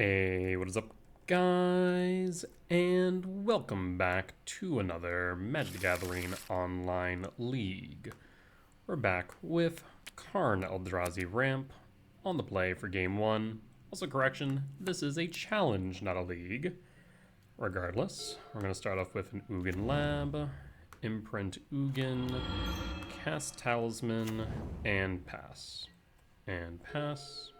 Hey, what is up, guys? And welcome back to another Magic the Gathering Online League. We're back with Karn Eldrazi Ramp on the play for Game 1. Also, correction, this is a challenge, not a league. Regardless, we're going to start off with an Ugin Lab, Imprint Ugin, Cast Talisman, and pass. And pass.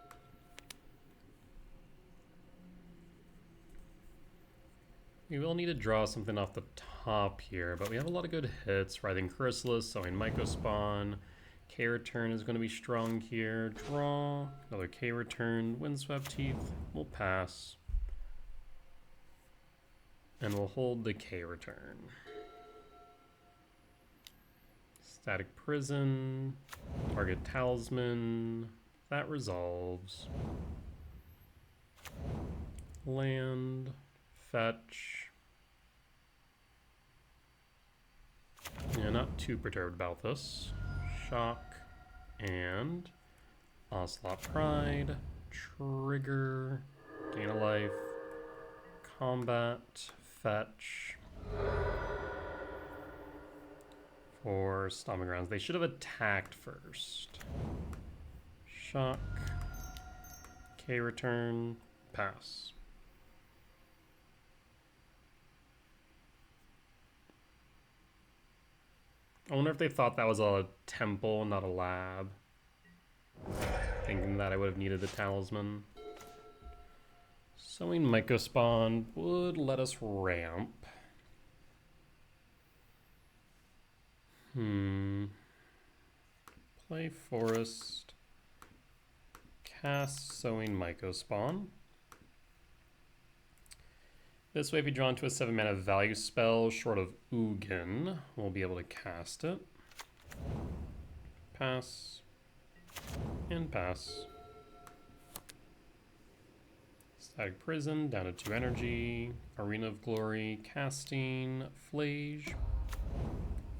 We will need to draw something off the top here, but we have a lot of good hits. Writhing Chrysalis, Sowing Mycospawn. K-Return is going to be strong here. Draw. Another K-Return. Windswept Teeth. We'll pass. And we'll hold the K-Return. Static Prison. Target Talisman. That resolves. Land. Fetch. Yeah, not too perturbed about this. Shock and Onslaught Pride, Trigger, Gain a Life, Combat, Fetch. For Stomping Grounds, they should have attacked first. Shock, K-Return, pass. I wonder if they thought that was a temple, not a lab. Thinking that I would have needed the talisman. Sowing Mycospawn would let us ramp. Play Forest. Cast Sowing Mycospawn. This way, if you draw into a 7-mana value spell short of Ugin, we'll be able to cast it. Pass. And pass. Static Prison, down to 2 energy. Arena of Glory, casting. Flage.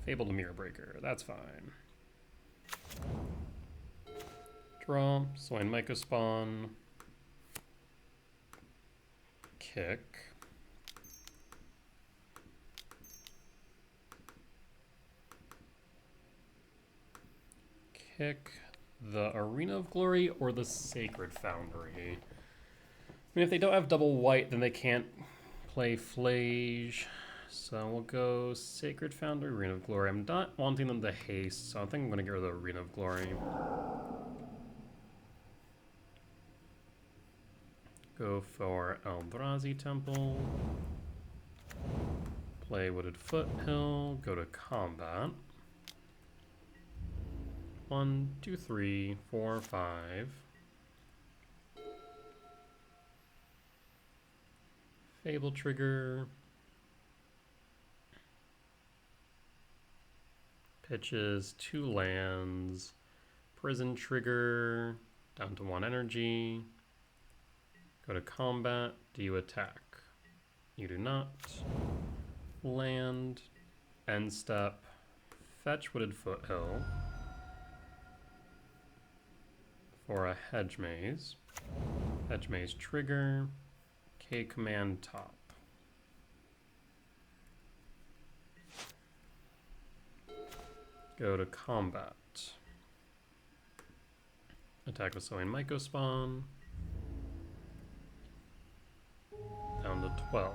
Fabled Mirror Breaker, that's fine. Draw, Sowing Mycospawn. Kick. Pick the Arena of Glory or the Sacred Foundry. I mean, if they don't have double white, then they can't play Flage. So we'll go Sacred Foundry, Arena of Glory. I'm not wanting them to haste, so I think I'm going to get rid of the Arena of Glory. Go for Eldrazi Temple. Play Wooded Foothill. Go to combat. 1, 2, 3, 4, 5. Fable Trigger. Pitches 2 lands. Prison Trigger. Down to 1 energy. Go to combat. Do you attack? You do not. Land. End step. Fetch Wooded Foothill. For a Hedge Maze. Hedge Maze trigger. K command top. Go to combat. Attack with Sowing Mycospawn. Down to 12.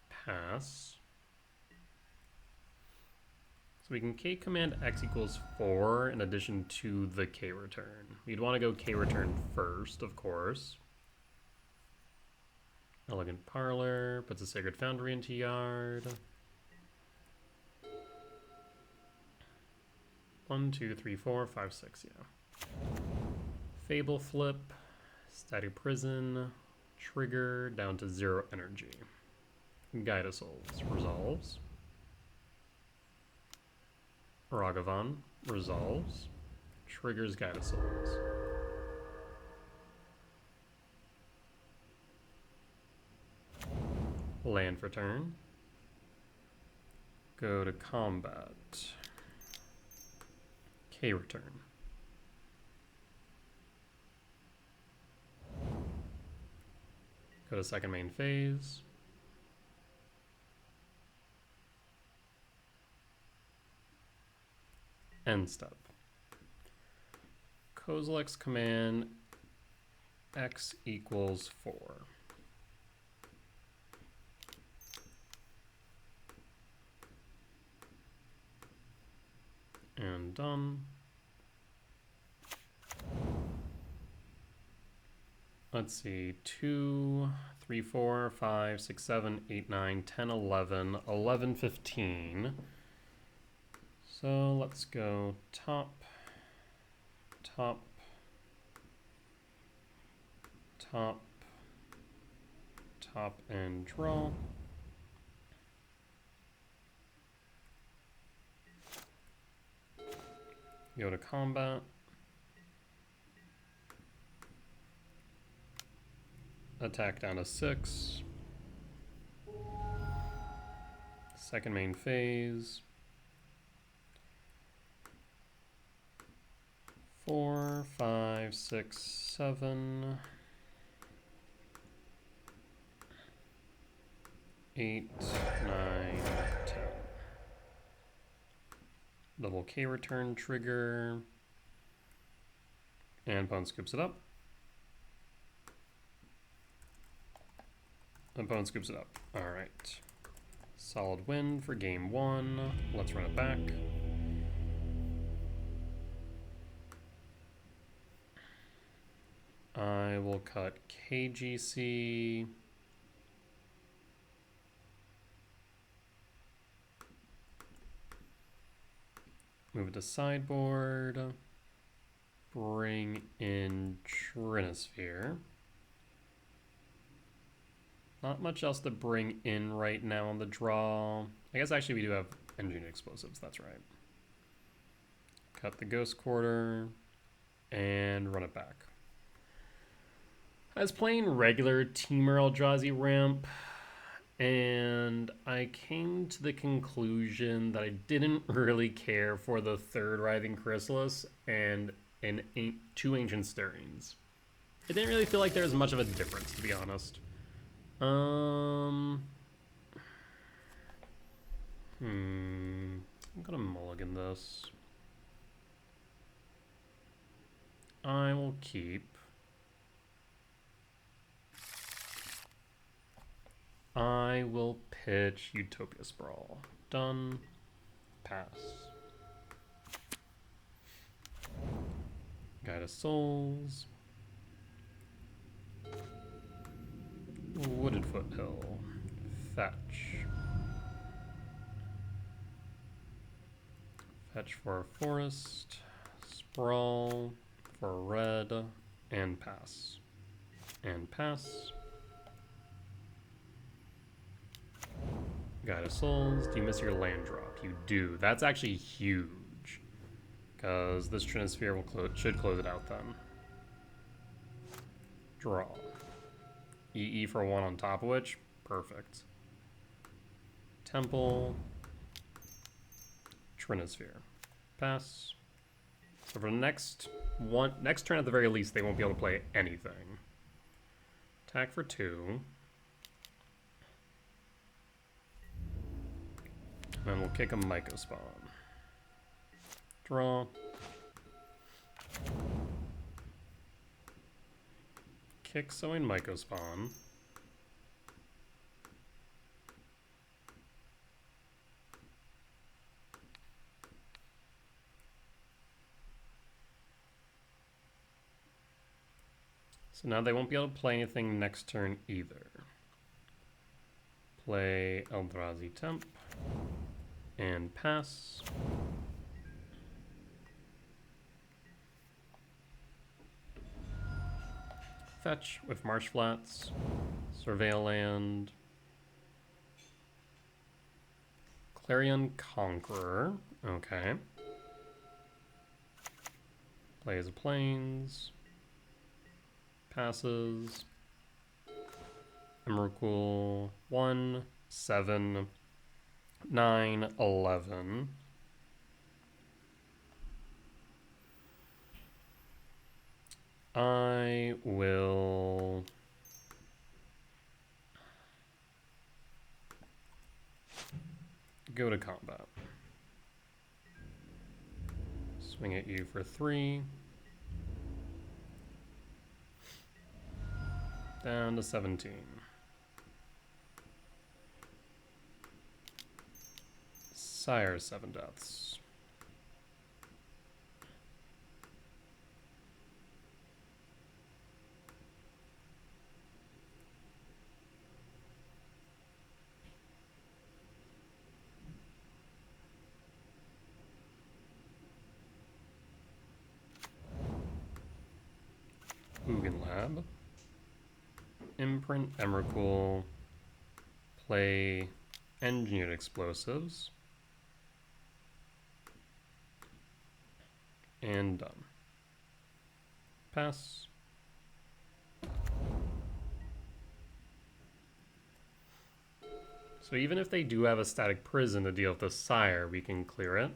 Pass. We can K command X equals 4 in addition to the K return. We'd want to go K return first, of course. Elegant Parlor puts a Sacred Foundry into yard. 1, 2, 3, 4, 5, 6, yeah. Fable Flip, Static Prison, trigger down to 0 energy. Guide of Souls resolves. Ragavan resolves, triggers Guide of Souls. Land for turn. Go to combat. K return. Go to second main phase. End step. Kozilek's command x equals 4. And done. Let's see, 2, 3, 4, 5, 6, 7, 8, 9, 10, 11, 11, 15. So let's go top, top, top, top, and draw. Go to combat. Attack down to 6. Second main phase. 4, 5, 6, 7, 8, 9, 10. Double K return trigger. And opponent scoops it up. Opponent scoops it up. Alright. Solid win for game 1. Let's run it back. I will cut KGC. Move it to sideboard. Bring in Trinisphere. Not much else to bring in right now on the draw. I guess actually we do have engineered explosives, that's right. Cut the Ghost Quarter and run it back. I was playing regular Teamer Eldrazi ramp, and I came to the conclusion that I didn't really care for the third Writhing Chrysalis and two Ancient Stirrings. It didn't really feel like there was much of a difference, to be honest. I'm gonna mulligan this. I will keep. I will pitch Utopia Sprawl. Done. Pass. Guide of Souls. Wooded Foothill. Fetch. Fetch for a forest. Sprawl for red. And pass. And pass. Guide of Souls. Do you miss your land drop? You do. That's actually huge. Because this Trinisphere should close it out then. Draw. EE for 1 on top of which. Perfect. Temple. Trinisphere. Pass. So for the next turn at the very least, they won't be able to play anything. Attack for 2. And we'll kick a Myco Spawn. Draw. Kick Sowing Myco Spawn. So now they won't be able to play anything next turn either. Play Eldrazi Temp. And pass. Fetch with Marsh Flats. Surveil Land. Clarion Conqueror. Okay. Plays a Plains. Passes. Emrakul 1, 7, 9, 11. I will go to combat. Swing at you for 3. Down to 17. Sire 7 deaths. Ugin Lab. Imprint Emrakul. Play Engineered Explosives. And done. Pass. So even if they do have a static prison to deal with the Sire, we can clear it.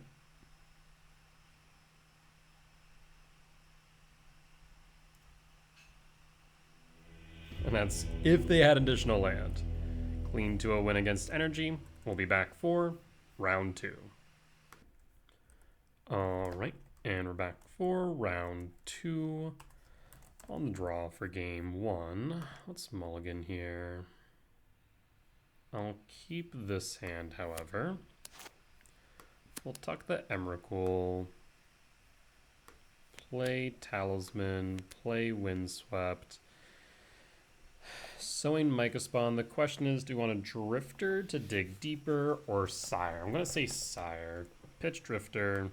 And that's if they had additional land. Clean to a win against energy. We'll be back for round 2. Alright, and we're back for round 2. On the draw for game 1. Let's mulligan here. I'll keep this hand, however. We'll tuck the Emrakul. Play Talisman. Play Windswept. Sowing Mycospawn. The question is, do you want a Drifter to dig deeper or Sire? I'm going to say Sire. Pitch Drifter.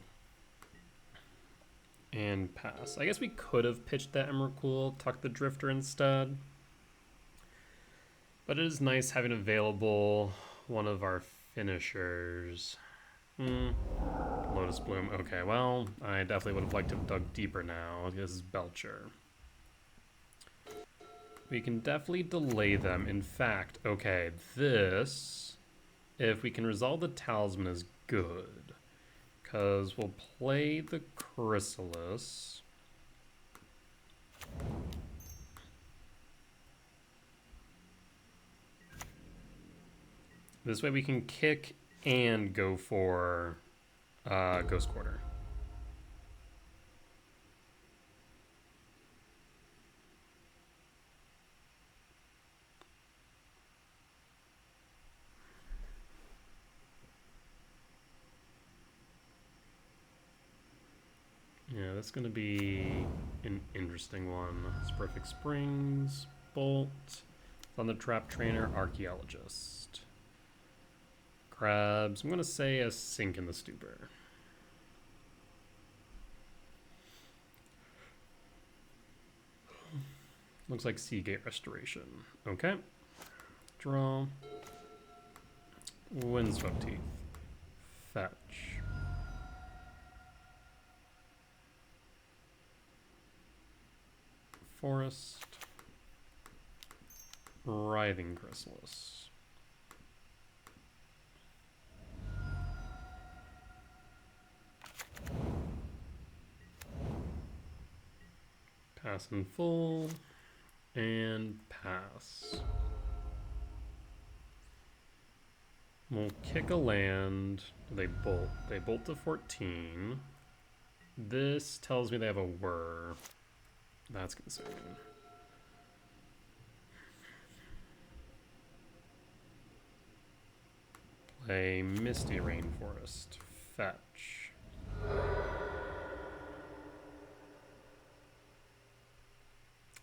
And pass. I guess we could have pitched that Emrakul, tucked the Drifter instead. But it is nice having available one of our finishers. Lotus Bloom. Okay, well, I definitely would have liked to have dug deeper now. This is Belcher. We can definitely delay them. In fact, okay, this, if we can resolve the Talisman, is good. Because we'll play the Chrysalis. This way we can kick and go for Ghost Quarter. Yeah, that's going to be an interesting one. Perfect Springs, Bolt, Thunder Trap Trainer, Archaeologist. Crabs, I'm going to say a Sink in the Stupor. Looks like Seagate Restoration. Okay. Draw. Windswept Teeth. Fetch. Forest. Writhing Chrysalis. Pass in full. And pass. We'll kick a land. They bolt. They bolt to 14. This tells me they have a whir. That's concerning. Play Misty Rainforest. Fetch.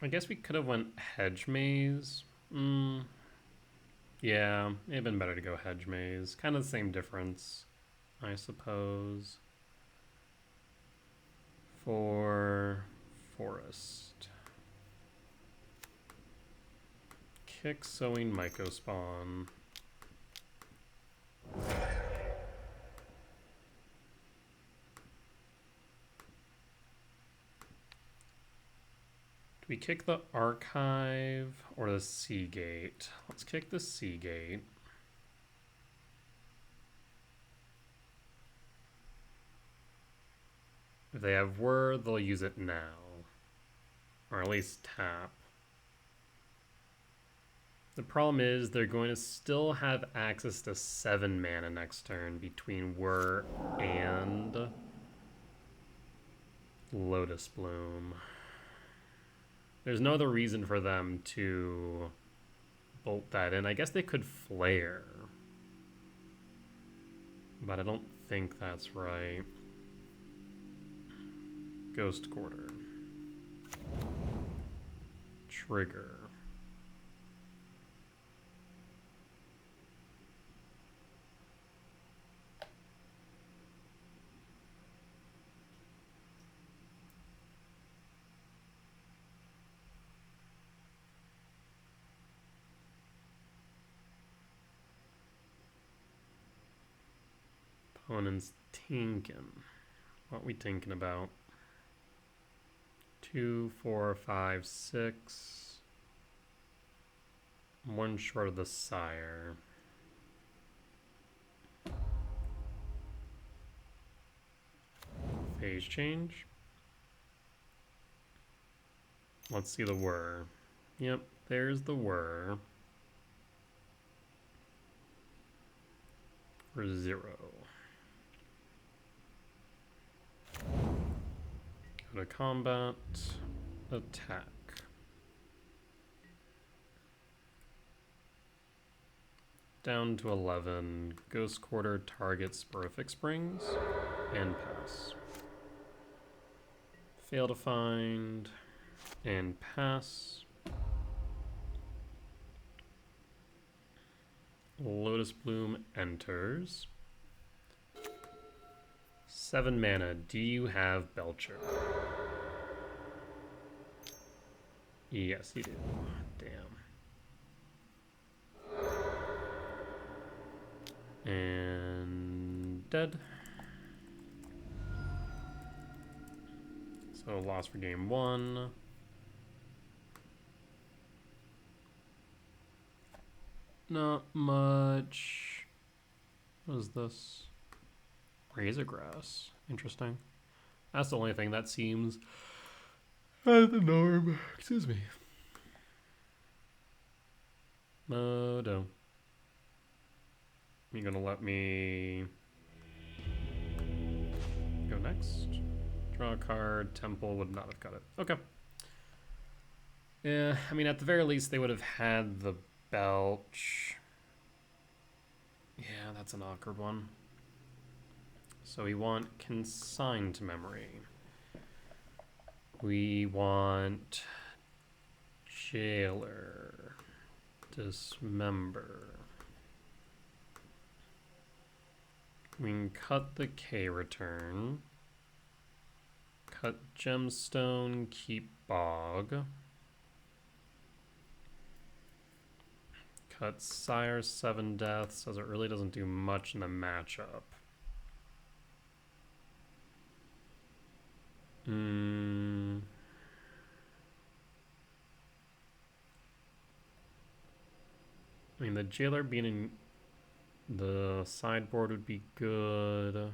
I guess we could have went Hedge Maze. Yeah, it'd been better to go Hedge Maze. Kind of the same difference, I suppose. For Forest. Kick Sowing Mycospawn. Do we kick the Archive or the Seagate? Let's kick the Seagate. If they have Whir, they'll use it now. Or at least tap. The problem is they're going to still have access to 7 mana next turn between Whir and Lotus Bloom. There's no other reason for them to bolt that in. I guess they could Flare, but I don't think that's right. Ghost Quarter. Trigger. Opponent's tinking. What we thinking about? 2, 4, 5, 6. One short of the Sire. Phase change. Let's see the Whir. Yep, there's the Whir. For 0. Go to combat. Attack. Down to 11. Ghost Quarter targets Sporific Springs. And pass. Fail to find. And pass. Lotus Bloom enters. 7 mana. Do you have Belcher? Yes, you do. Damn. And dead. So loss for game 1. Not much. What is this? Razor Grass. Interesting. That's the only thing that seems out of the norm. Excuse me. Modo. You gonna let me go next? Draw a card. Temple would not have got it. Okay. Yeah, I mean, at the very least, they would have had the Belch. Yeah, that's an awkward one. So we want Consign to Memory. We want Jailer. Dismember. We can cut the K return. Cut Gemstone, keep Bog. Cut Sire 7 deaths, as it really doesn't do much in the matchup. I mean, the Jailer being in the sideboard would be good.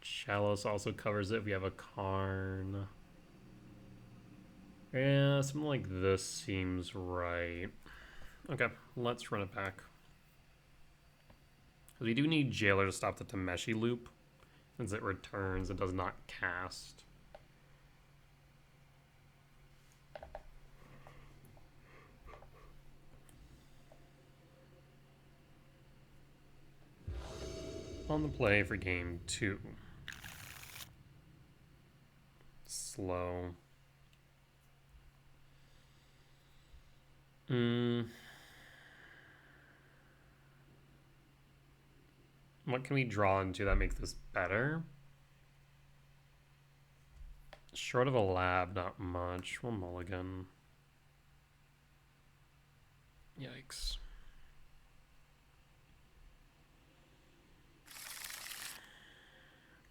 Chalice also covers it if we have a Karn. Yeah, something like this seems right. Okay, let's run it back. We do need Jailer to stop the Tameshi loop. Since it returns, it does not cast. On the play for game 2. Slow. What can we draw into that makes this better? Short of a lab, not much. We'll mulligan. Yikes.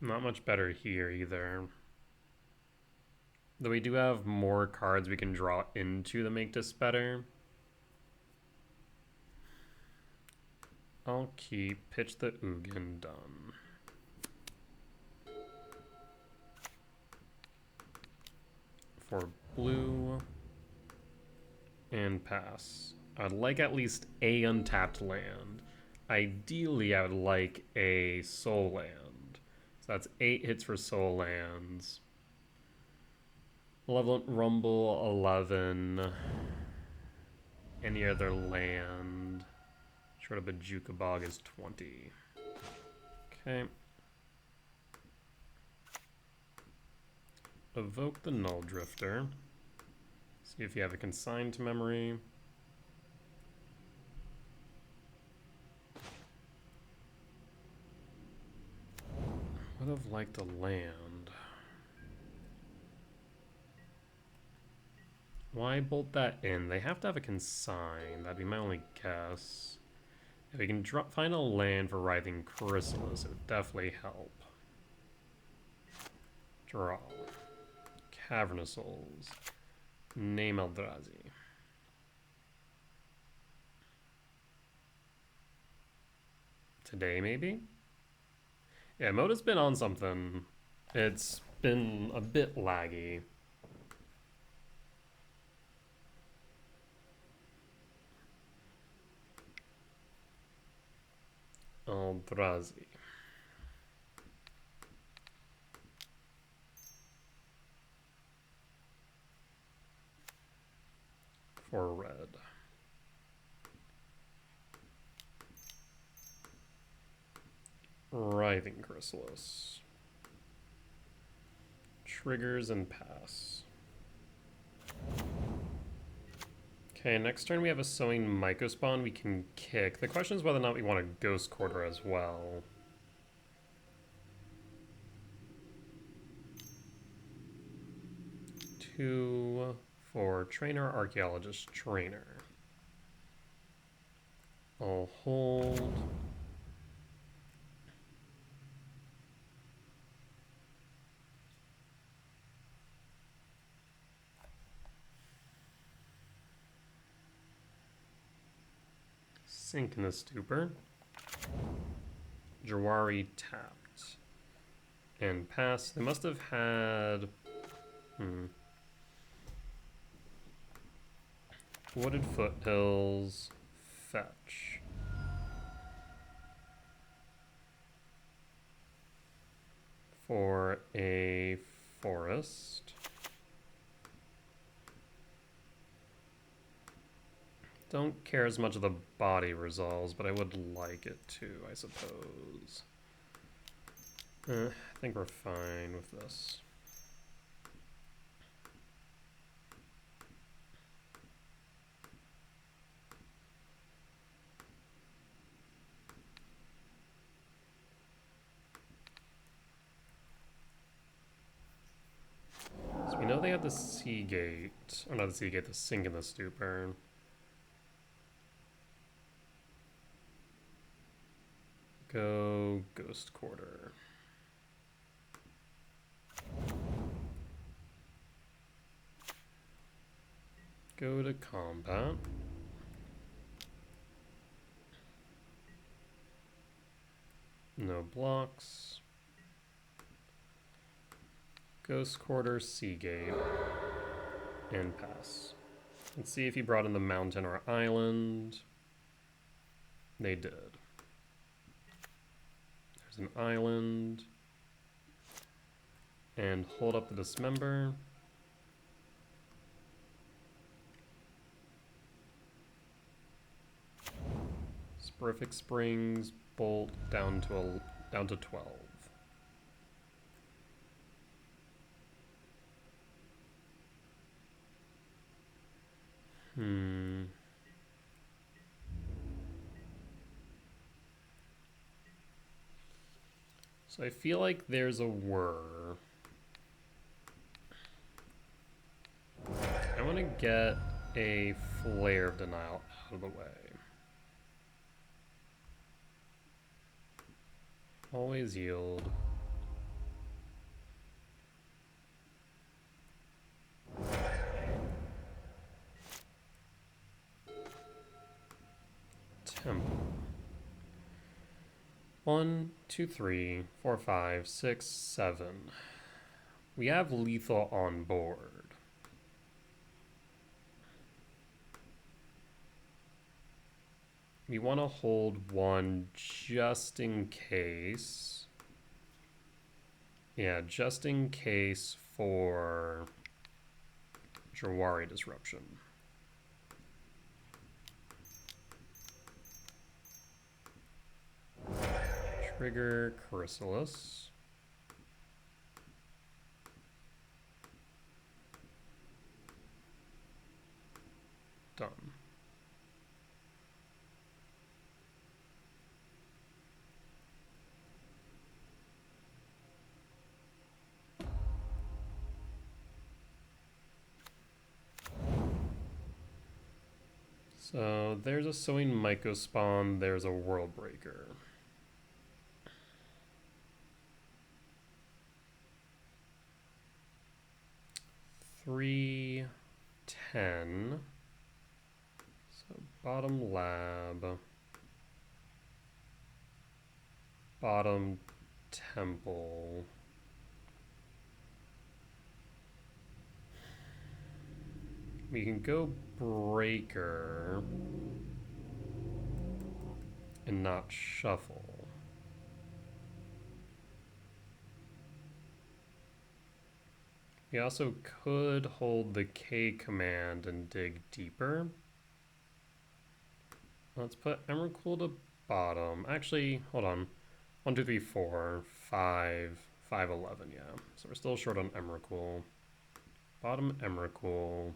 Not much better here either. Though we do have more cards we can draw into that make this better. I'll keep pitch the Ugin done. For blue and pass. I'd like at least a untapped land. Ideally, I would like a soul land. So that's 8 hits for soul lands. Malevolent Rumble, 11. Any other land short of a Jukabog is 20. Okay. Evoke the Null Drifter. See if you have a consigned to memory. Would have liked a land. Why bolt that in? They have to have a consign. That'd be my only guess. If we can find a land for Writhing Chrysalis, it would definitely help. Draw. Cavernous Souls. Name Eldrazi. Today, maybe? Yeah, Moda's been on something. It's been a bit laggy. Eldrazi. For red. Writhing Chrysalis. Triggers and pass. Okay, next turn we have a Sowing Mycospawn we can kick. The question is whether or not we want a Ghost Quarter as well. Two for Trainer, Archaeologist, Trainer. I'll hold. Sink in the Stupor. Jawari tapped. And pass. They must have had... Wooded Foothills. Fetch. For a forest. Don't care as much of the body resolves, but I would like it to, I suppose. I think we're fine with this. So we know they have the Seagate, or not the Seagate, the Sink in the Stupor. Go Ghost Quarter. Go to combat. No blocks. Ghost Quarter, Seagate, and pass. Let's see if he brought in the mountain or island. They did. There's an island. And hold up the Dismember. Sporific Springs, bolt down to 12. So I feel like there's a whir. I want to get a Flare of Denial out of the way. Always yield. Temple. 1, 2, 3, 4, 5, 6, 7. We have lethal on board. We want to hold one just in case. Yeah, just in case for Jawari Disruption. Trigger Chrysalis. Done. So there's a Sowing Mycospawn, there's a World Breaker. $3.10. So bottom lab. Bottom temple. We can go breaker and not shuffle. We also could hold the K command and dig deeper. Let's put Emrakul to bottom. Actually, hold on. 1, 2, 3, 4, 5, 5, 11, yeah. So we're still short on Emrakul. Bottom Emrakul.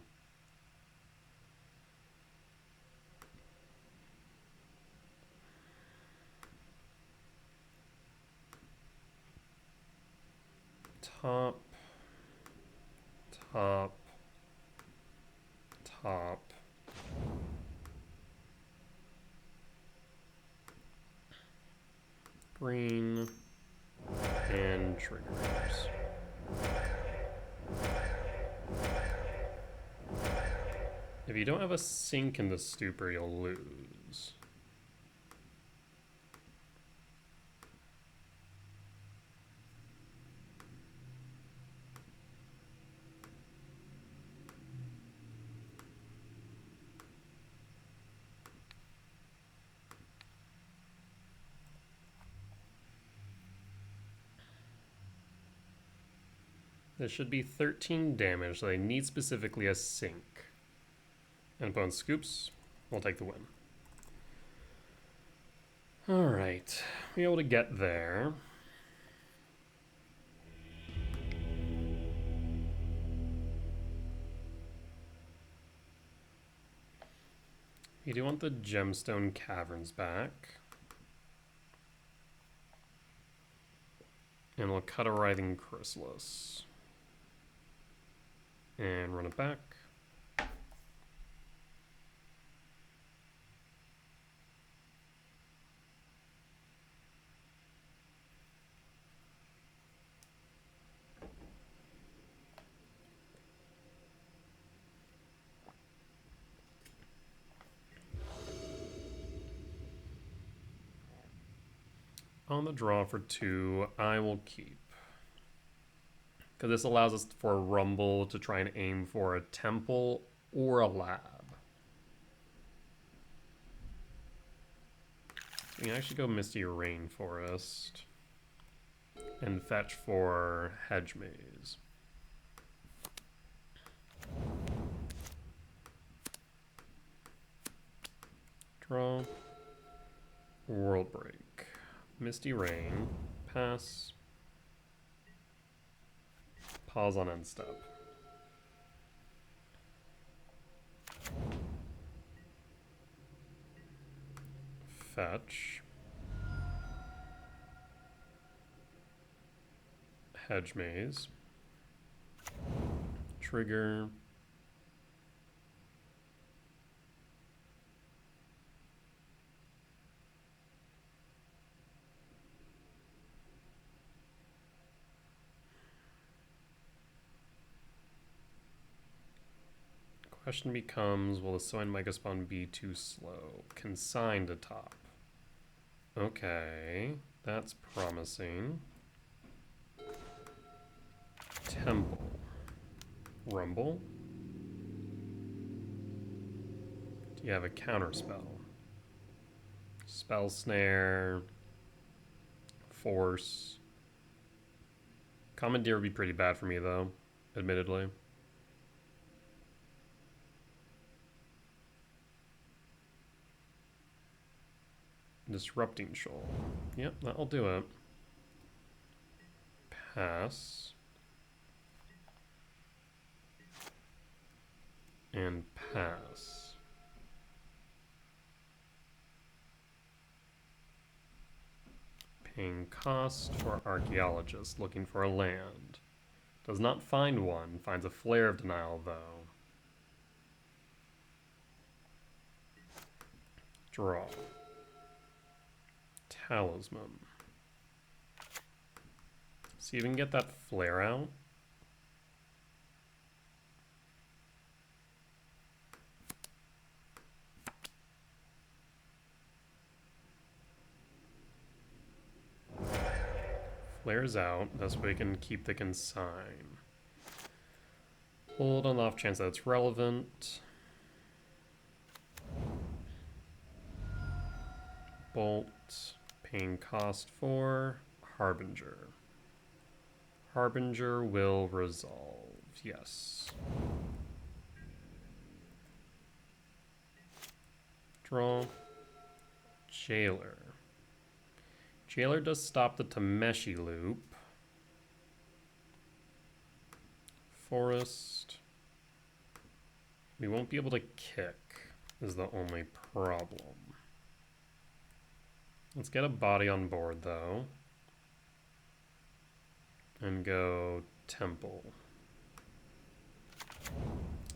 Top, top, top. Green and triggers. If you don't have a sink in the stupor, you'll lose. This should be 13 damage, so they need specifically a sink. And opponent scoops, we'll take the win. Alright, be able to get there. You do want the Gemstone Caverns back. And we'll cut a Writhing Chrysalis. And run it back. On the draw for 2, I will keep. Because this allows us for a Rumble to try and aim for a temple or a lab. We can actually go Misty Rainforest and fetch for Hedge Maze. Draw. World Break. Misty Rain. Pass. Pause on end step. Fetch. Hedge Maze. Trigger. Question becomes, will the Sowing Mycospawn be too slow? Consign to top. Okay, that's promising. Temple. Rumble. Do you have a counter spell? Spell Snare, Force. Commandeer would be pretty bad for me, though, admittedly. Disrupting Shoal. Yep, that'll do it. Pass. And pass. Paying cost for Archaeologist, looking for a land. Does not find one, finds a Flare of Denial, though. Draw. Talisman. See if we can get that Flare out. Flares out, thus we can keep the consign. Hold on the off chance that it's relevant. Bolt, paying cost for Harbinger. Harbinger will resolve, yes. Draw. Jailer. Jailer does stop the Tameshi loop. Forest. We won't be able to kick, is the only problem. Let's get a body on board, though. And go Temple.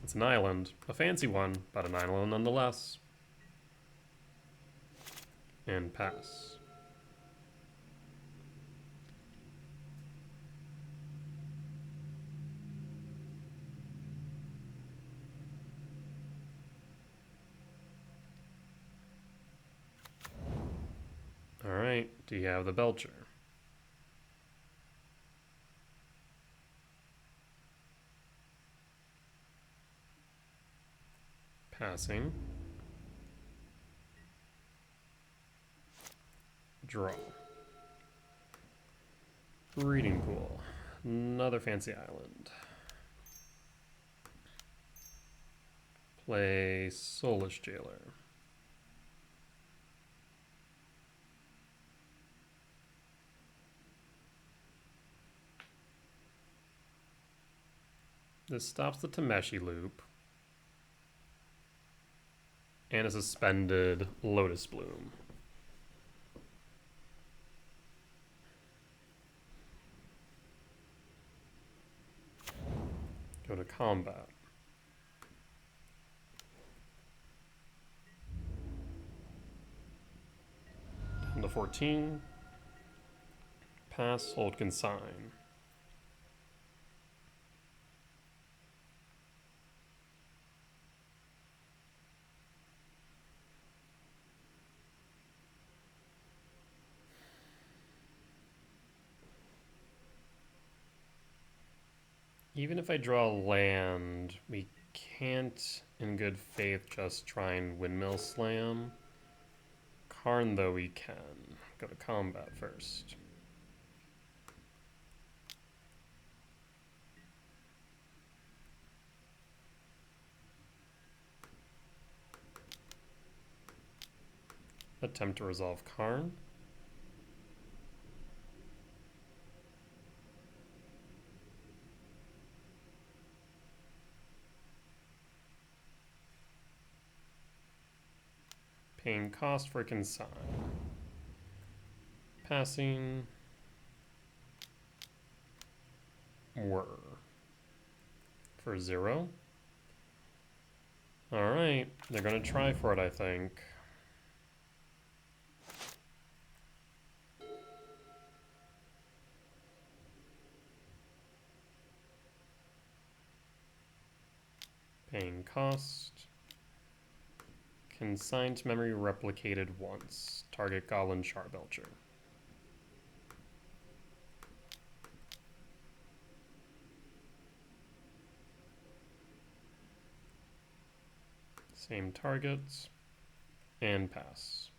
It's an island. A fancy one, but an island nonetheless. And pass. Alright, do you have the Belcher? Passing. Draw. Breeding Pool. Another fancy island. Play Soulless Jailer. This stops the Tameshi loop. And a suspended Lotus Bloom. Go to combat. Down to 14. Pass, hold, consign. Even if I draw land, we can't, in good faith, just try and Windmill Slam. Karn, though, we can. Go to combat first. Attempt to resolve Karn. Paying cost for consign. Passing. Whir. For 0. Alright, they're gonna try for it, I think. Paying cost. Consigned memory replicated once. Target Goblin Charbelcher. Same targets. And pass.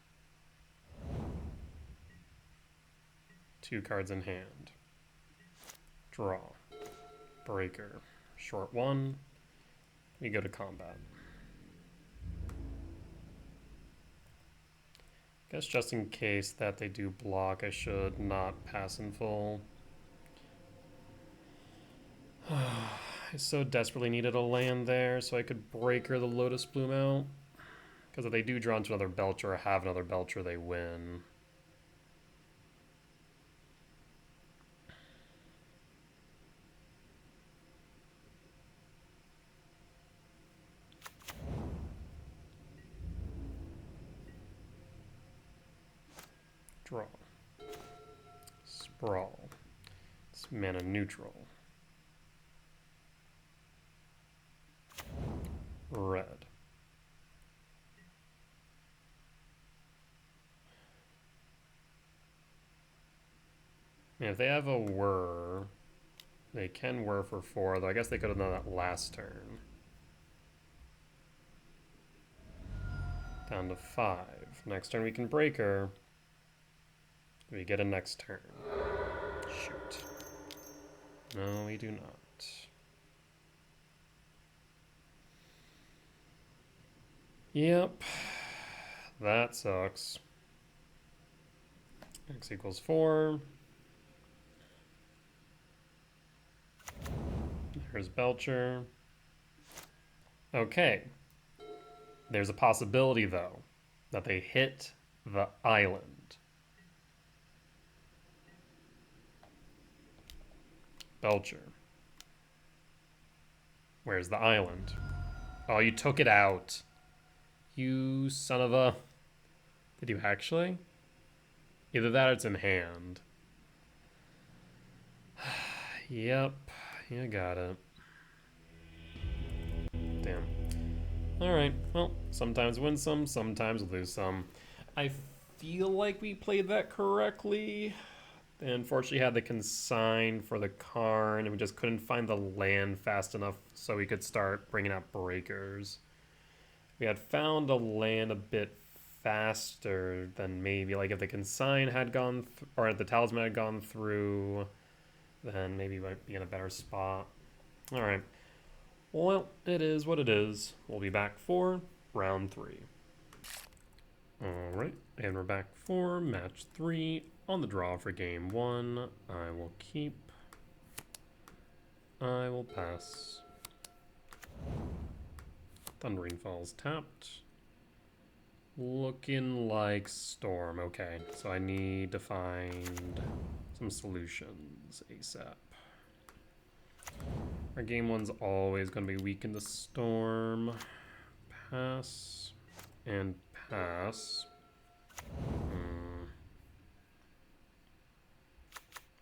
2 cards in hand. Draw. Breaker. Short 1. We go to combat. Guess just in case that they do block, I should not pass in full. I so desperately needed a land there so I could breaker the Lotus Bloom out. Because if they do draw into another Belcher or have another Belcher, they win. Draw. Sprawl. It's mana neutral. Red. And if they have a whir, they can whir for 4, though I guess they could have done that last turn. Down to 5. Next turn we can breaker. We get a next turn. Shoot. No, we do not. Yep. That sucks. X equals 4. There's Belcher. Okay. There's a possibility, though, that they hit the island. Belcher. Where's the island? Oh, you took it out. You son of a... Did you actually? Either that or it's in hand. Yep. You got it. Damn. Alright, well, sometimes win some, sometimes lose some. I feel like we played that correctly. They unfortunately had the consign for the Karn, and we just couldn't find the land fast enough so we could start bringing out breakers. We had found a land a bit faster than maybe, like if the consign had gone, or the talisman had gone through, then maybe we might be in a better spot. Alright. Well, it is what it is. We'll be back for round 3. Alright, and we're back for match 3 on the draw for game 1. I will keep. I will pass. Thundering Falls tapped. Looking like Storm. Okay, so I need to find some solutions ASAP. Our game 1's always going to be weak in the Storm. Pass and pass.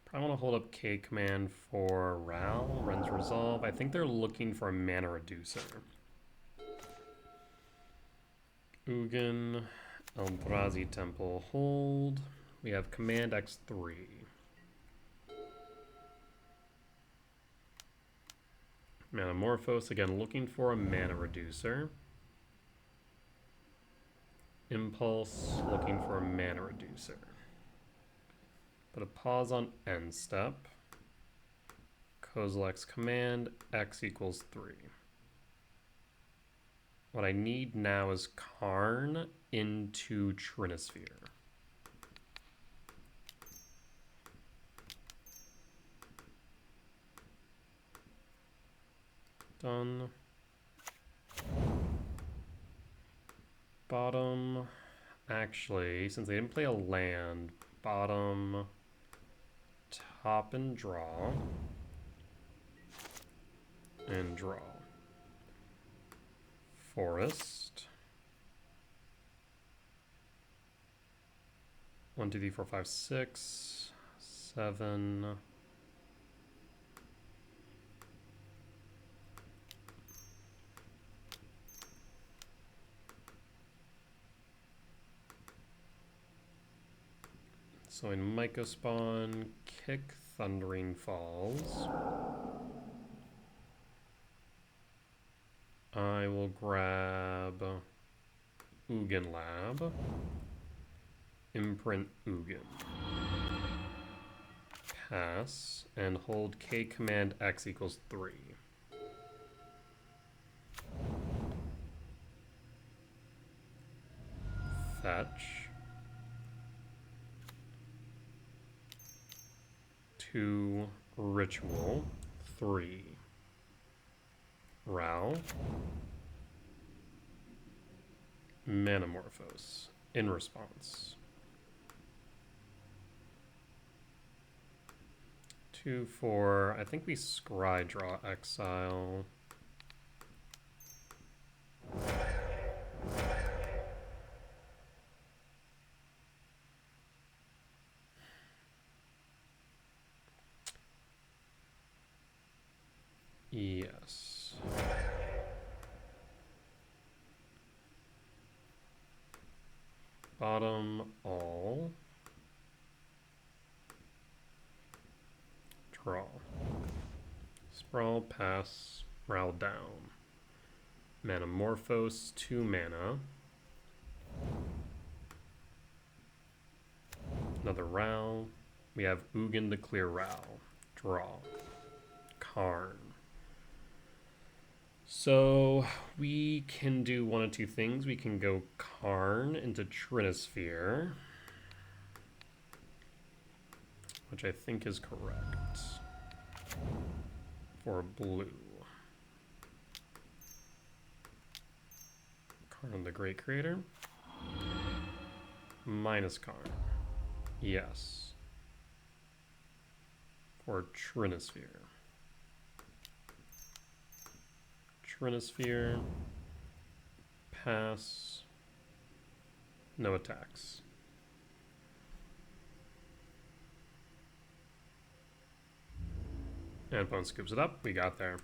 Probably want to hold up K command for Ral, Ren's Resolve. I think they're looking for a mana reducer. Ugin, Eldrazi Temple, hold. We have command X3. Manamorphose, again, looking for a mana reducer. Impulse, looking for a mana reducer. Put a pause on end step. Kozilek's command, X equals 3. What I need now is Karn into Trinisphere. Done. Bottom. Actually, since they didn't play a land, bottom, top and draw. And draw. Forest. 1, 2, 3, 4, 5, 6, 7. So in Mycospawn, kick Thundering Falls. I will grab Ugin Lab. Imprint Ugin. Pass and hold K command X equals 3. Fetch. 2 ritual. 3 Row. Manamorphose in response. 2 4. I think we scry draw exile. Yes. Bottom all. Draw. Sprawl, pass, row down. Manamorphose, 2 mana. Another row. We have Ugin to clear row. Draw. Karn. So we can do one of two things. We can go Karn into Trinisphere, which I think is correct for blue. Karn the Great Creator. Minus Karn. Yes. For Trinisphere. Trinisphere. Pass. No attacks. And opponent scoops it up. We got there.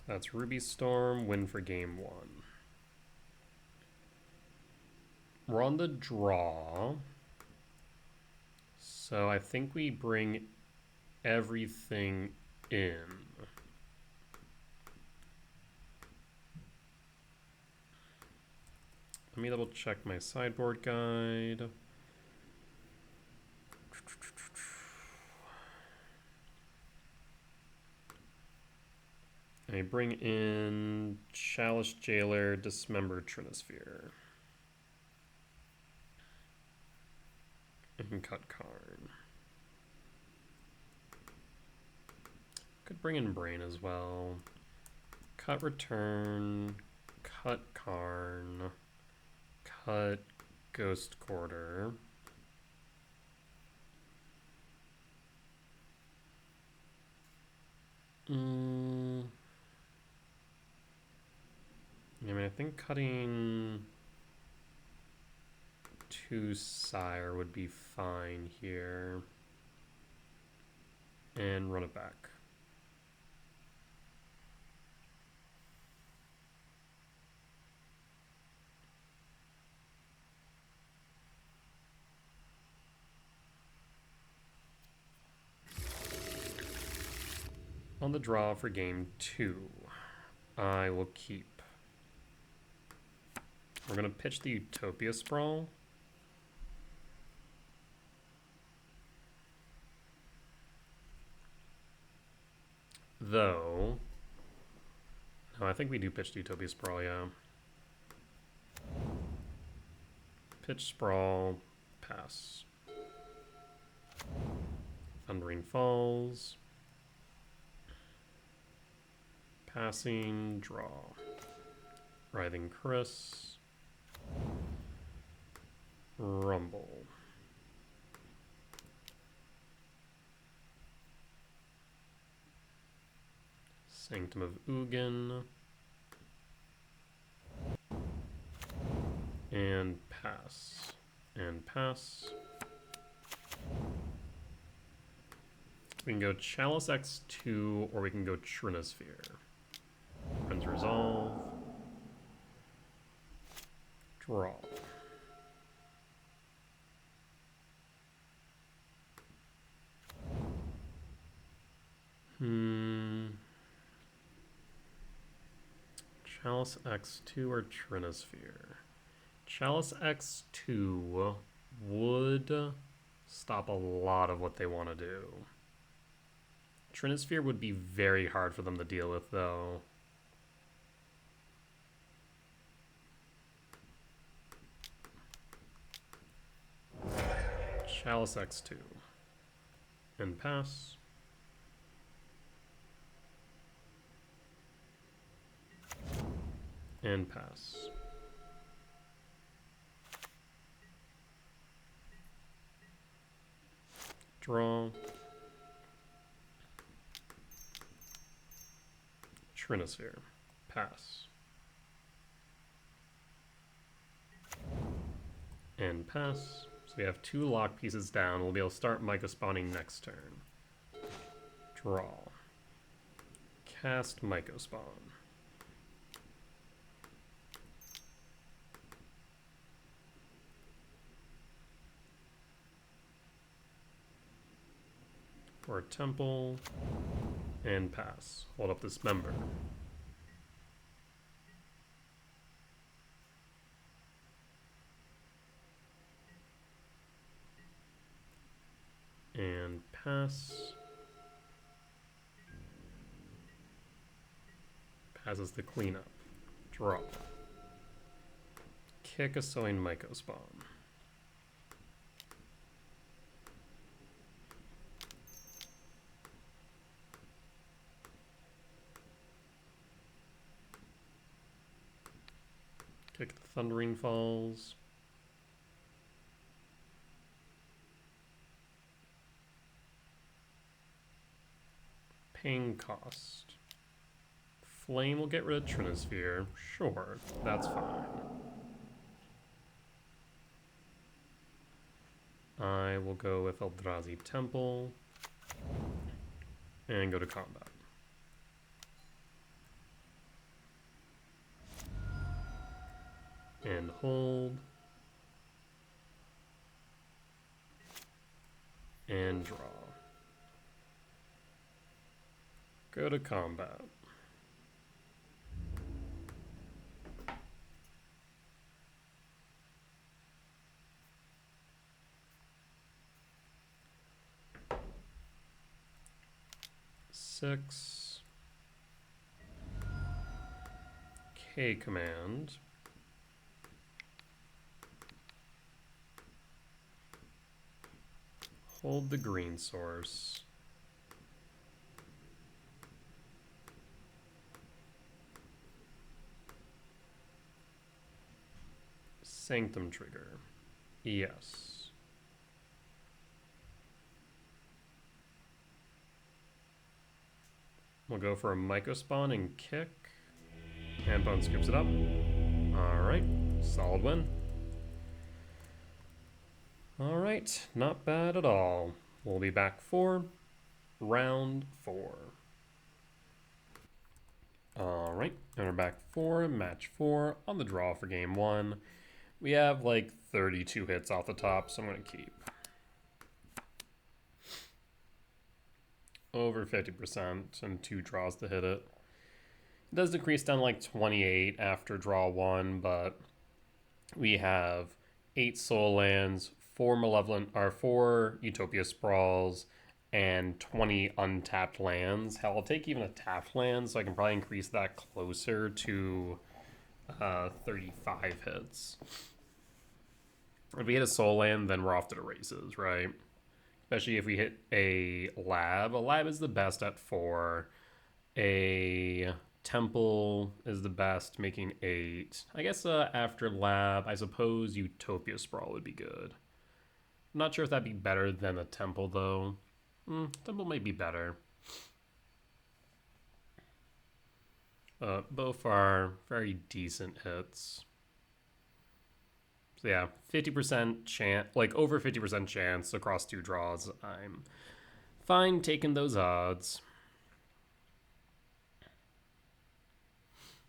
That's Ruby Storm. Win for game 1. We're on the draw. So I think we bring everything in. Let me double check my sideboard guide. I bring in Chalice Jailer, Dismembered Trinisphere. And cut Karn. Could bring in Brain as well. Cut Return, cut Karn, cut Ghost Quarter. I mean, I think cutting 2 Sire would be fine here. And run it back. On the draw for game 2, I will keep. We're going to pitch the Utopia Sprawl. Though, no, I think we do pitch the Utopia Sprawl, yeah. Pitch Sprawl, pass. Thundering Falls. Passing, draw. Writhing Chris. Rumble. Sanctum of Ugin. And pass. And pass. We can go Chalice X2 or we can go Trinisphere. Friends Resolve. Draw. Chalice X2 or Trinisphere? Chalice X2 would stop a lot of what they want to do. Trinisphere would be very hard for them to deal with, though. Chalice X2. And pass. And pass. Draw. Trinisphere. Pass. And pass. So we have 2 lock pieces down. We'll be able to start Myco spawning next turn. Draw. Cast Myco spawn. For a temple. And pass. Hold up this member. And pass. Passes the cleanup. Draw. Kick a Sowing Myco spawn. Kick the Thundering Falls. Paying cost. Flame will get rid of Trinisphere. Sure, that's fine. I will go with Eldrazi Temple. And go to combat. And hold. And draw. Go to combat. Six. K command. Hold the green source. Sanctum trigger. Yes. We'll go for a Myco spawn and kick. Handbone scoops it up. Alright, solid win. Alright, not bad at all. We'll be back for round 4. Alright, and we're back for match 4 on the draw for game 1. We have like 32 hits off the top, so I'm going to keep. Over 50% and 2 draws to hit it. It does decrease down to like 28 after draw 1, but we have 8 soul lands, 4 malevolent or 4 Utopia Sprawls, and 20 untapped lands. Hell, I'll take even a tapped land, so I can probably increase that closer to 35 hits. If we hit a soul land, then we're off to the races, right? Especially if we hit a lab. A lab is the best at 4. A temple is the best, making 8. I guess after lab, I suppose Utopia Sprawl would be good. I'm not sure if that'd be better than a temple, though. Temple might be better. Both are very decent hits. So yeah, 50% chance, like over 50% chance across 2 draws. I'm fine taking those odds.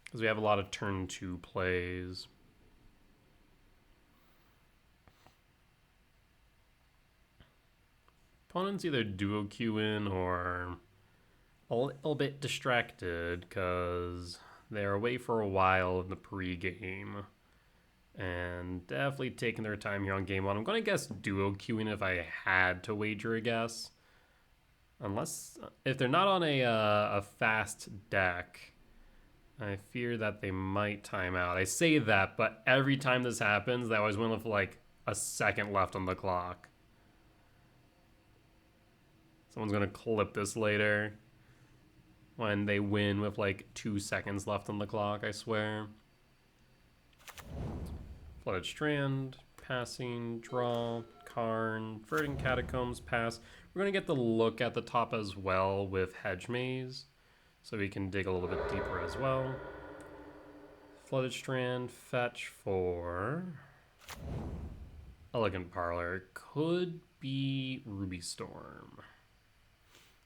Because we have a lot of turn 2 plays. Opponents either duo queuing or a little bit distracted because they're away for a while in the pre-game. And definitely taking their time here on game one. I'm going to guess duo queuing if I had to wager a guess. Unless, if they're not on a fast deck, I fear that they might time out. I say that, but every time this happens, they always win with like a second left on the clock. Someone's going to clip this later when they win with like 2 seconds left on the clock, I swear. Flooded Strand, passing, draw, Karn, Verdant Catacombs, pass. We're going to get the look at the top as well with Hedge Maze, so we can dig a little bit deeper as well. Flooded Strand, fetch for Elegant Parlor. Could be Ruby Storm.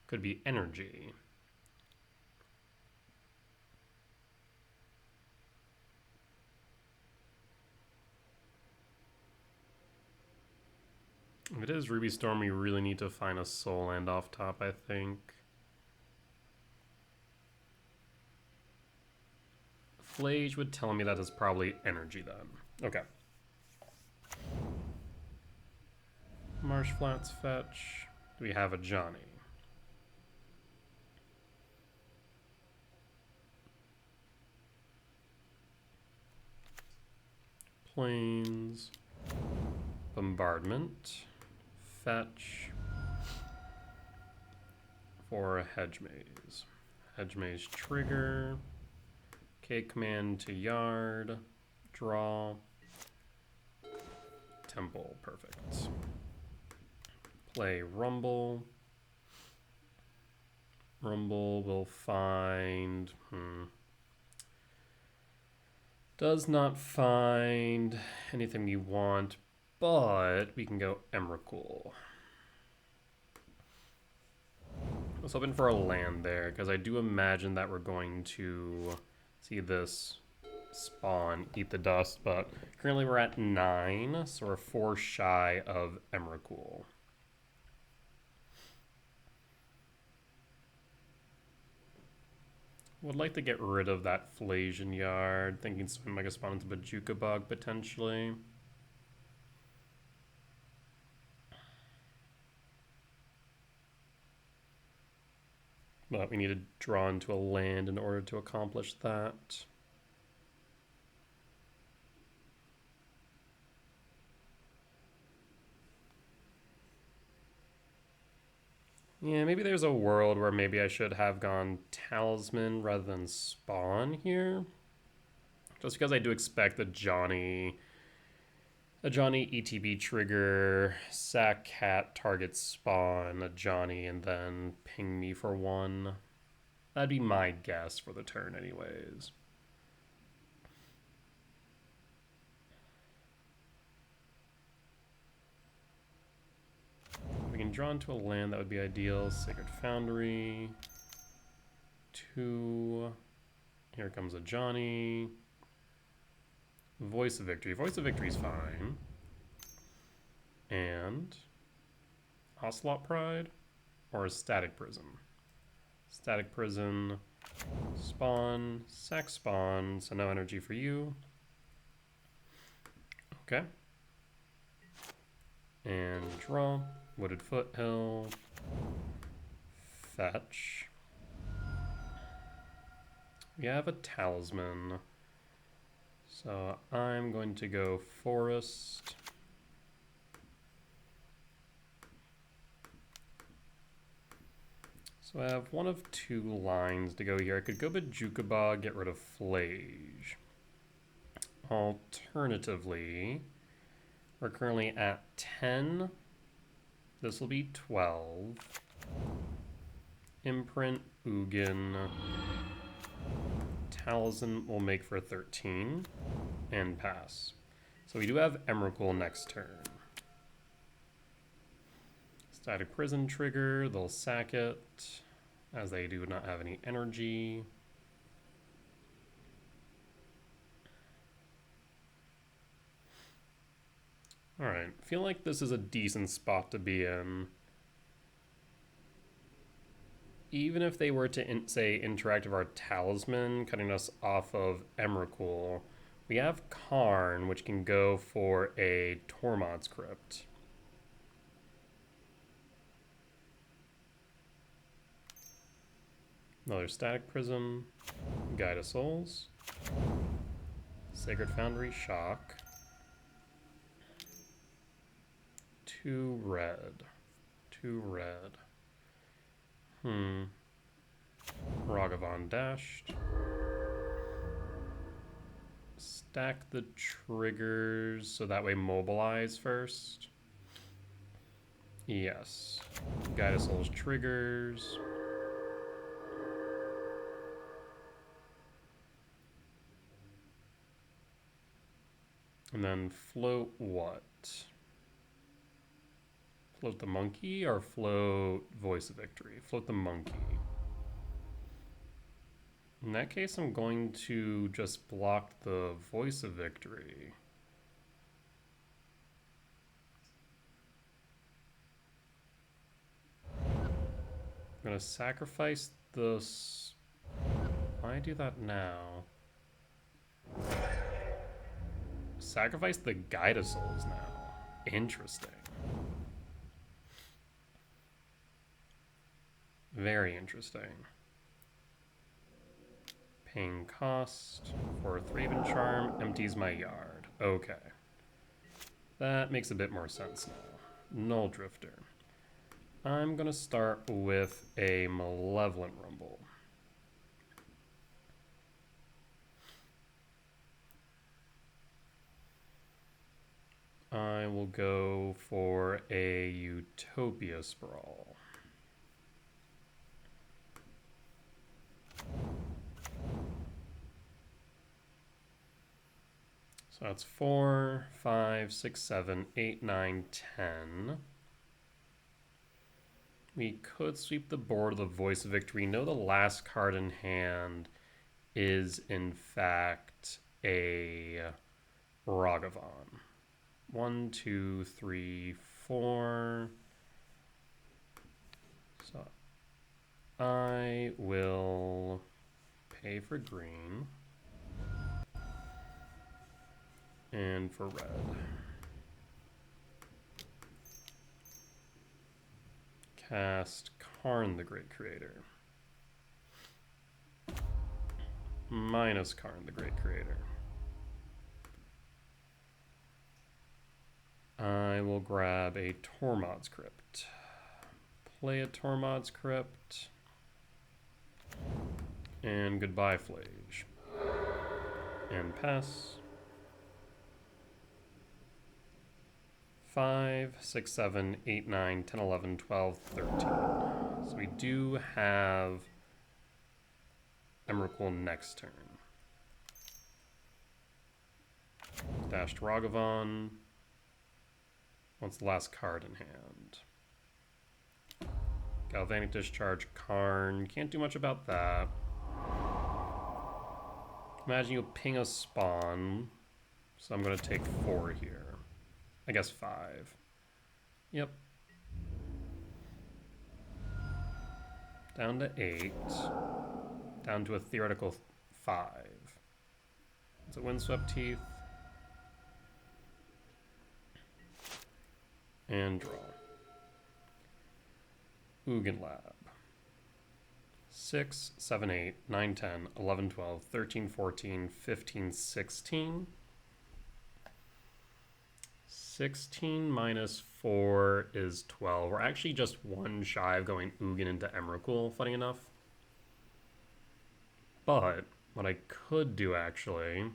Could be Energy. If it is Ruby Storm, we really need to find a soul land off top, I think. Flage would tell me that is probably Energy then. Okay. Marsh Flats fetch. Do we have a Johnny? Plains. Bombardment. Fetch. For a Hedge Maze. Hedge Maze trigger. Okay, command to yard. Draw. Temple, perfect. Play Rumble. Rumble will find... Does not find anything we want, but we can go Emrakul. I was hoping for a land there, because I do imagine that we're going to see this spawn, eat the dust, but currently we're at 9, so we're 4 shy of Emrakul. Would like to get rid of that Flasian Yard, thinking someone might spawn into Bajuka Bug potentially. But we need to draw into a land in order to accomplish that. Yeah, maybe there's a world where maybe I should have gone Talisman rather than Spawn here. Just because I do expect a Johnny ETB trigger, sack cat, target Spawn, a Johnny, and then ping me for 1. That'd be my guess for the turn anyways. If we can draw into a land, that would be ideal. Sacred Foundry. 2. Here comes a Johnny. Voice of Victory. Voice of Victory is fine. And Ocelot Pride or a Static Prison. Static Prison, spawn, sack spawn, so no energy for you. Okay. And draw, Wooded Foothill, fetch. We have a Talisman. So I'm going to go Forest. So I have one of 2 lines to go here. I could go Bajuka Bog, get rid of Flage. Alternatively, we're currently at 10. This will be 12. Imprint, Ugin. Talisman will make for 13. And pass. So we do have Emrakul next turn. Static Prison trigger, they'll sack it, as they do not have any energy. Alright, feel like this is a decent spot to be in. Even if they were to, say, interact with our Talisman, cutting us off of Emrakul, We have Karn, which can go for a Tormod's Crypt. Another Static Prism, Guide of Souls, Sacred Foundry, Shock, 2 red, 2 red. Ragavan dashed. Stack the triggers so that way mobilize first. Yes. Guide of Souls triggers. And then float what? Float the monkey or float Voice of Victory? Float the monkey. In that case, I'm going to just block the Voice of Victory. I'm going to sacrifice this. Why do that now? Sacrifice the Guide of Souls now. Interesting. Very interesting. Paying cost for Thraven Charm empties my yard. Okay. That makes a bit more sense now. Null Drifter. I'm gonna start with a Malevolent Rumble. I will go for a Utopia Sprawl. So that's 4, 5, 6, 7, 8, 9, 10. We could sweep the board of the Voice of Victory. Know the last card in hand is, in fact, a Ragavan. 1, 2, 3, 4. So I will pay for green and for red. Cast Karn the Great Creator. Minus Karn the Great Creator. I will grab a Tormod's Crypt. Play a Tormod's Crypt. And goodbye, Flage. And pass. 5, 6, 7, 8, 9, 10, 11, 12, 13. So we do have Emrakul next turn. Dashed Ragavan. What's the last card in hand? Galvanic Discharge, Karn. Can't do much about that. Imagine you ping a spawn. So I'm going to take 4 here. I guess 5. Yep. Down to 8. Down to a theoretical 5. It's a Windswept Teeth. And draw. Ugin Lab. 6, 7, 8, 9, 10, 11, 12, 13, 14, 15, 16. 16 minus 4 is 12. We're actually just 1 shy of going Ugin into Emrakul, funny enough. But what I could do actually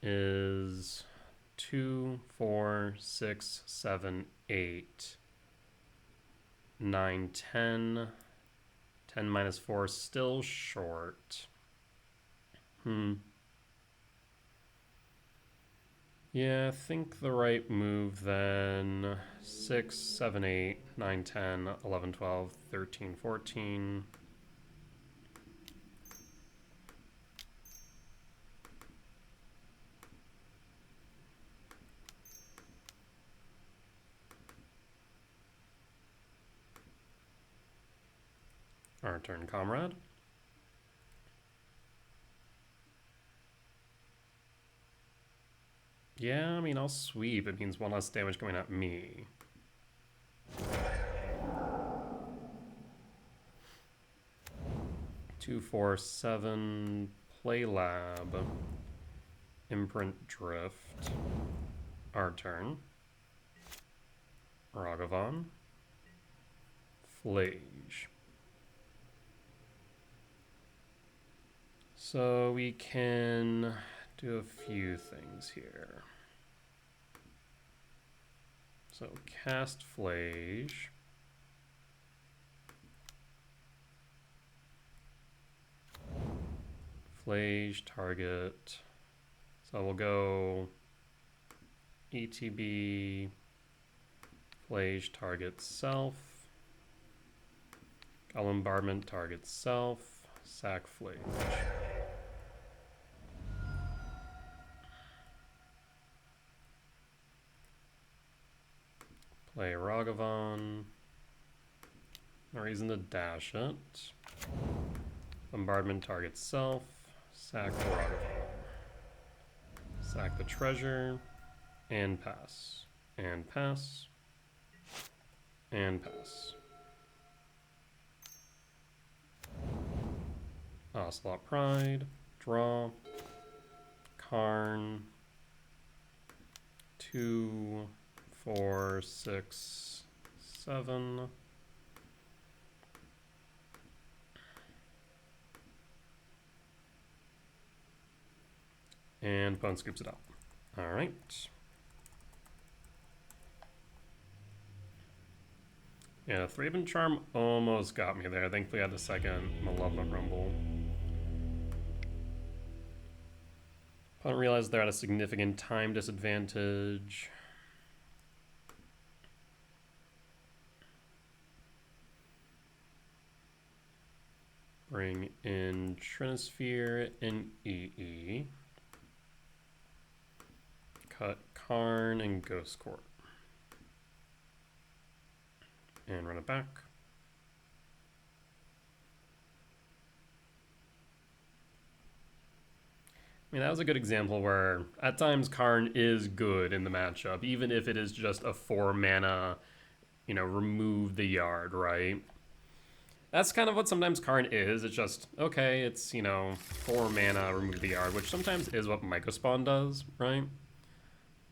is 2, 4, 6, 7, 8, 9, 10. 10 minus 4 still short. Yeah, I think the right move then. 6, 7, 8, 9, 10, 11, 12, 13, 14. Our turn, comrade. Yeah, I mean, I'll sweep. It means 1 less damage coming at me. Two, 4, 7. Play lab. Imprint drift. Our turn. Ragavan. Flage. So we can do a few things here. So cast Flage. Flage target. So we'll go ETB, Flage target self, Bombardment target self, sack Flage. Play Ragavan. No reason to dash it. Bombardment target self, sack Ragavan. Sack the treasure, and pass. And pass. And pass. Ocelot Pride. Draw. Karn. 2, 4, 6, 7. And opponent scoops it up. All right. Yeah, 3-Event Charm almost got me there. Thankfully I had the second Malevolent Rumble. Opponent realized they're at a significant time disadvantage. Bring in Trinisphere and EE. Cut Karn and Ghost Court. And run it back. I mean, that was a good example where at times Karn is good in the matchup, even if it is just a 4 mana, you know, remove the yard, right? That's kind of what sometimes Karn is. It's just, okay, it's, you know, 4 mana, remove the yard, which sometimes is what Mycospawn does, right?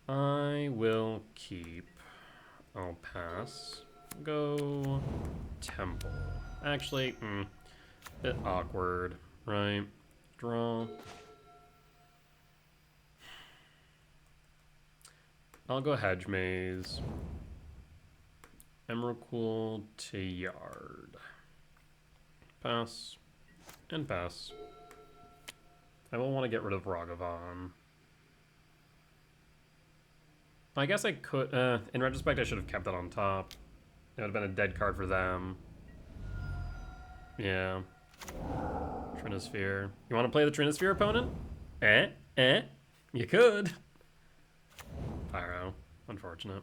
I will keep. I'll pass. Go Temple. Actually, bit awkward, right? Draw. I'll go Hedge Maze. Emrakul to Yard. Pass. And pass. I will want to get rid of Ragavan. I guess I could, in retrospect, I should have kept that on top. It would have been a dead card for them. Yeah. Trinisphere. You want to play the Trinisphere opponent? You could. Pyro. Unfortunate.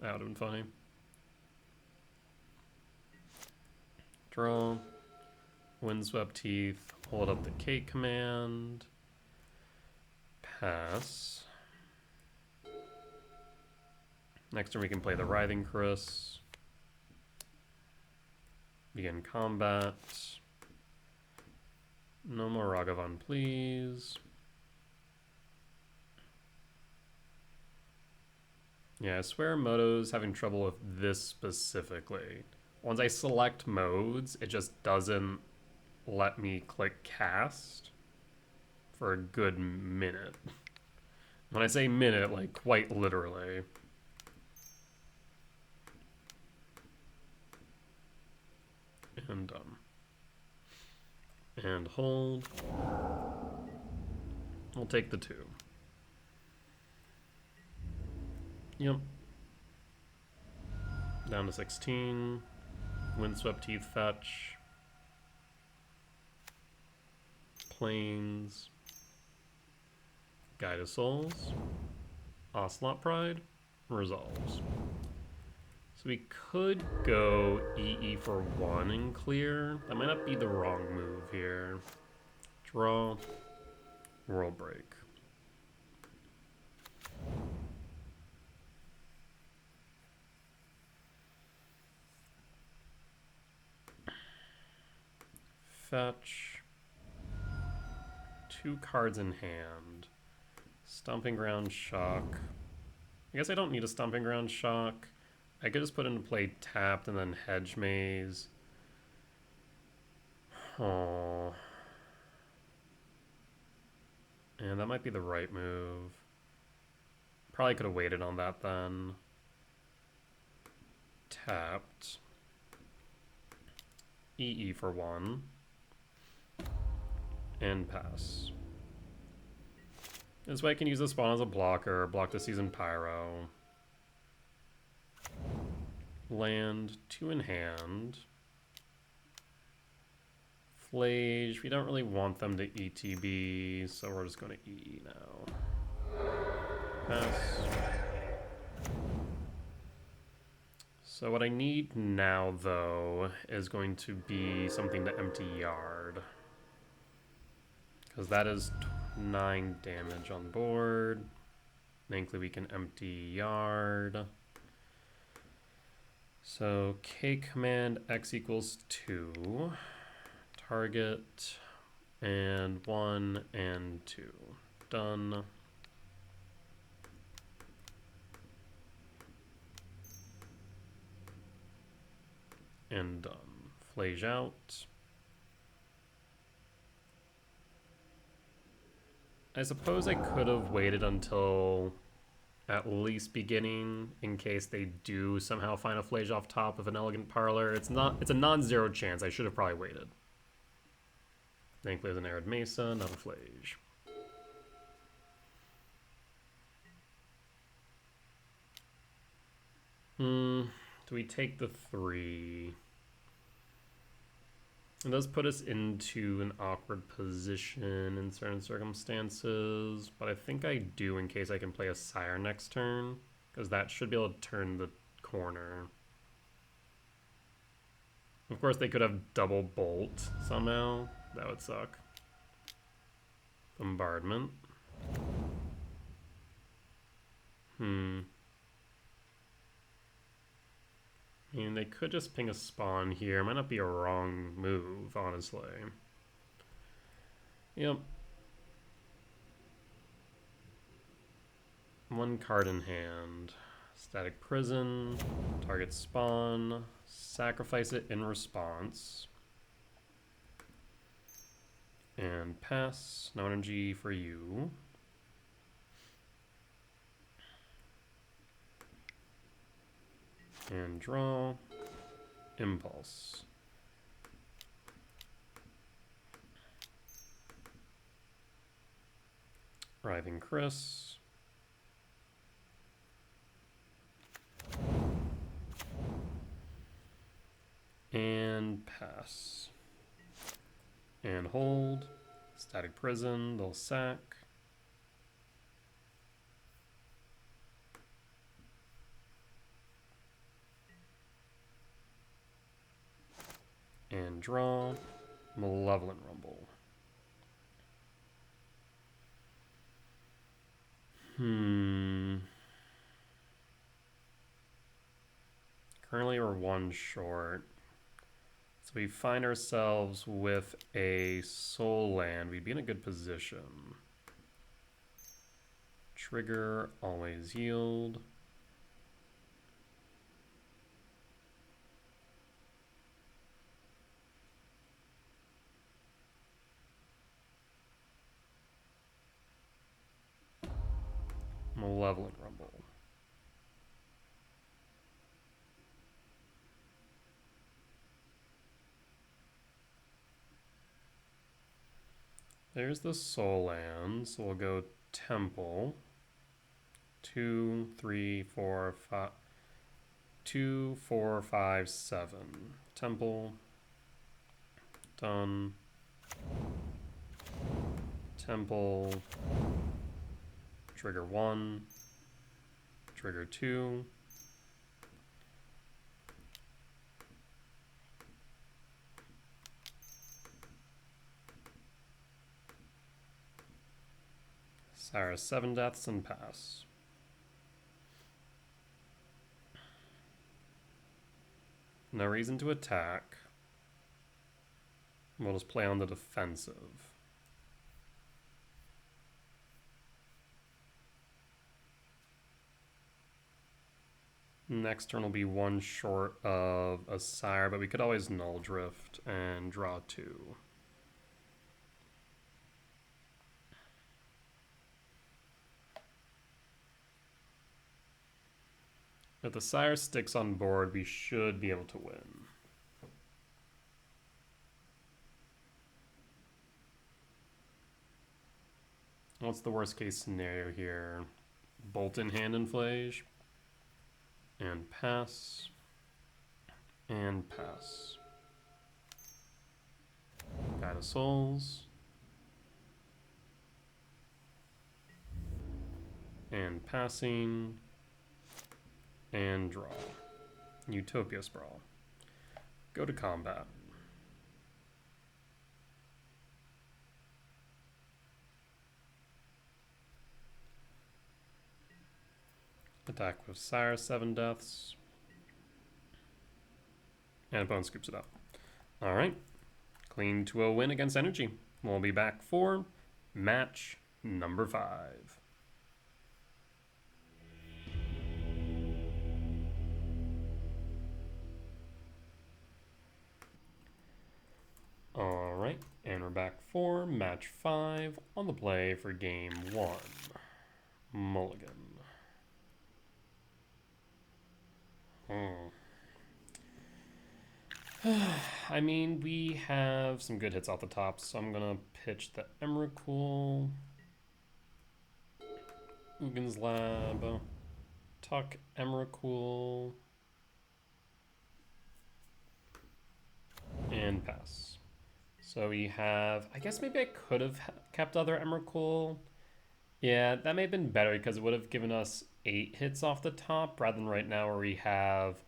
That would have been funny. Draw. Windswept Teeth. Hold up the K command. Pass. Next turn we can play the Writhing Chris. Begin combat. No more Ragavan, please. Yeah, I swear Moto's having trouble with this specifically. Once I select modes, it just doesn't let me click cast for a good minute. When I say minute, like quite literally. And done. And hold. We'll take the 2. Yep. Down to 16. Windswept Teeth fetch. Plains. Guide of Souls. Ocelot Pride. Resolves. So we could go EE for 1 and clear. That might not be the wrong move here. Draw. World Break. fetch. 2 cards in hand. Stomping Ground Shock. I guess I don't need a Stomping Ground Shock. I could just put into play tapped and then Hedge Maze. Oh. And that might be the right move. Probably could have waited on that then. Tapped. EE for 1. And pass. This way I can use the spawn as a blocker, block the Seasoned Pyro. Land, 2 in hand. Flage, we don't really want them to ETB, so we're just going to EE now. Pass. So what I need now, though, is going to be something to empty yard. Because that is 9 damage on board. Thankfully we can empty yard. So K command X equals 2. Target and 1 and 2. Done. And done. Flage out. I suppose I could have waited until at least beginning in case they do somehow find a Flage off top of an Elegant Parlor. It's a non-zero chance. I should have probably waited. Thankfully there's an Arid Mesa, not a Flage. Do we take the 3? It does put us into an awkward position in certain circumstances, but I think I do in case I can play a Sire next turn, because that should be able to turn the corner. Of course, they could have double bolt somehow. That would suck. Bombardment. I mean, they could just ping a spawn here. Might not be a wrong move, honestly. Yep. 1 card in hand. Static Prison. Target spawn. Sacrifice it in response. And pass. No energy for you. And draw. Impulse. Writhing Chris. And pass. And hold. Static Prison, they'll sack. And draw. Malevolent Rumble. Currently we're 1 short. So we find ourselves with a soul land. We'd be in a good position. Trigger, always yield. Malevolent Rumble. There's the soul land, so we'll go Temple. 2, 3, 4, 5. 2, 4, 5, 7. Temple. Done. Temple. Trigger 1. Trigger 2. Sarah 7 deaths and pass. No reason to attack. We'll just play on the defensive. Next turn will be one short of a Sire, but we could always Null Drift and draw 2. If the Sire sticks on board, we should be able to win. What's the worst case scenario here? Bolt in hand inflage. And pass. And pass. Guide of Souls. And passing. And draw. Utopia Sprawl. Go to combat. Attack with Sire, 7 deaths. And opponent scoops it up. Alright. Clean 2-0 win against Energy. We'll be back for match number 5. Alright, and we're back for match 5 on the play for game 1. Mulligan. I mean, we have some good hits off the top, so I'm gonna pitch the Emrakul, Ugin's Lab, Tuck Emrakul, and pass. So we have, I guess maybe I could have kept other Emrakul. Yeah, that may have been better because it would have given us 8 hits off the top rather than right now where we have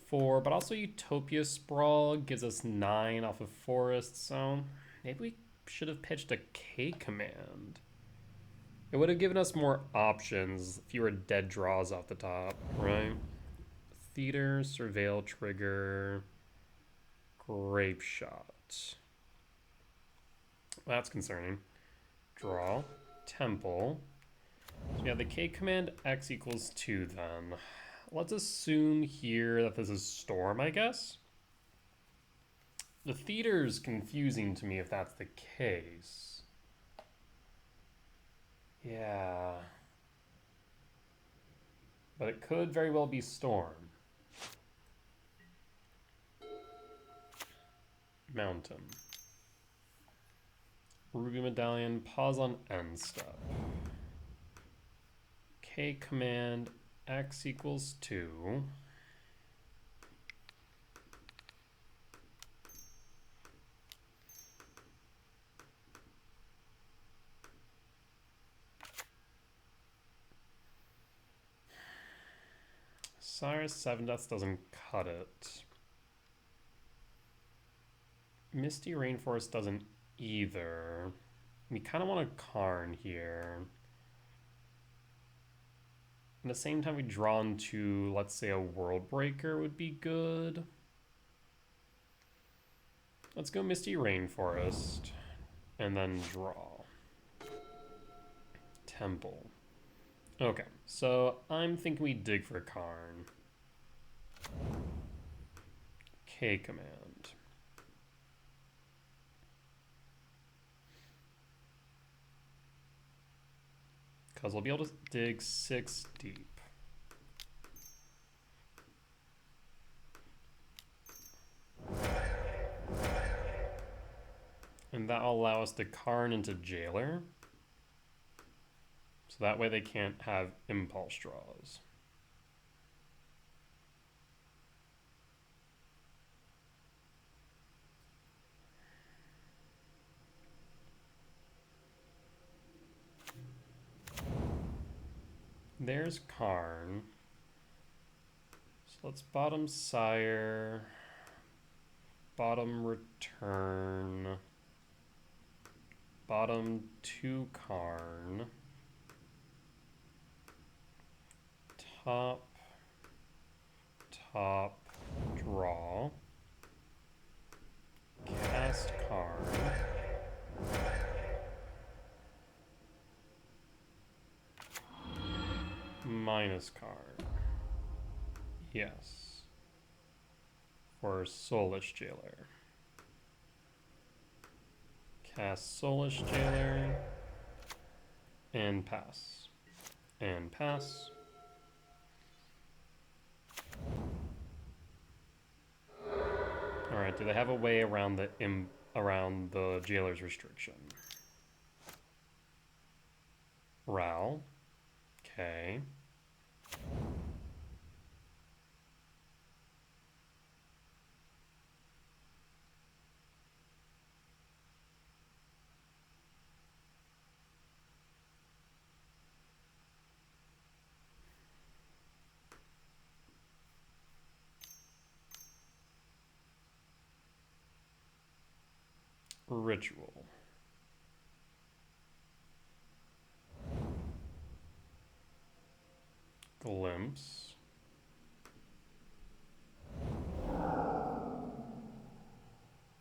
4. But also Utopia Sprawl gives us 9 off of Forest, so maybe we should have pitched a K command. It would have given us more options, fewer dead draws off the top, right? Theater, Surveil, Trigger, Grape Shot. That's concerning. Draw. Temple. So we have the K command X equals 2 then. Let's assume here that this is Storm, I guess. The theater's confusing to me if that's the case. Yeah. But it could very well be Storm. Mountain. Ruby Medallion, pause on end step. K command X equals 2. Cyrus 7 deaths doesn't cut it. Misty Rainforest doesn't either. We kind of want a Karn here. At the same time, we draw into, let's say, a World Breaker would be good. Let's go Misty Rainforest. And then draw. Temple. Okay, so I'm thinking we dig for Karn. K command. Because we'll be able to dig 6 deep. And that will allow us to Karn into Jailer. So that way they can't have impulse draws. There's Karn. So let's bottom Sire, bottom Return, bottom 2 Karn, top, top, draw, cast Karn. minus card. Yes. For Soulless Jailer. Cast Soulless Jailer. And pass. And pass. Alright, do they have a way around the jailer's restriction? Ral. Okay. Ritual. Glimpse.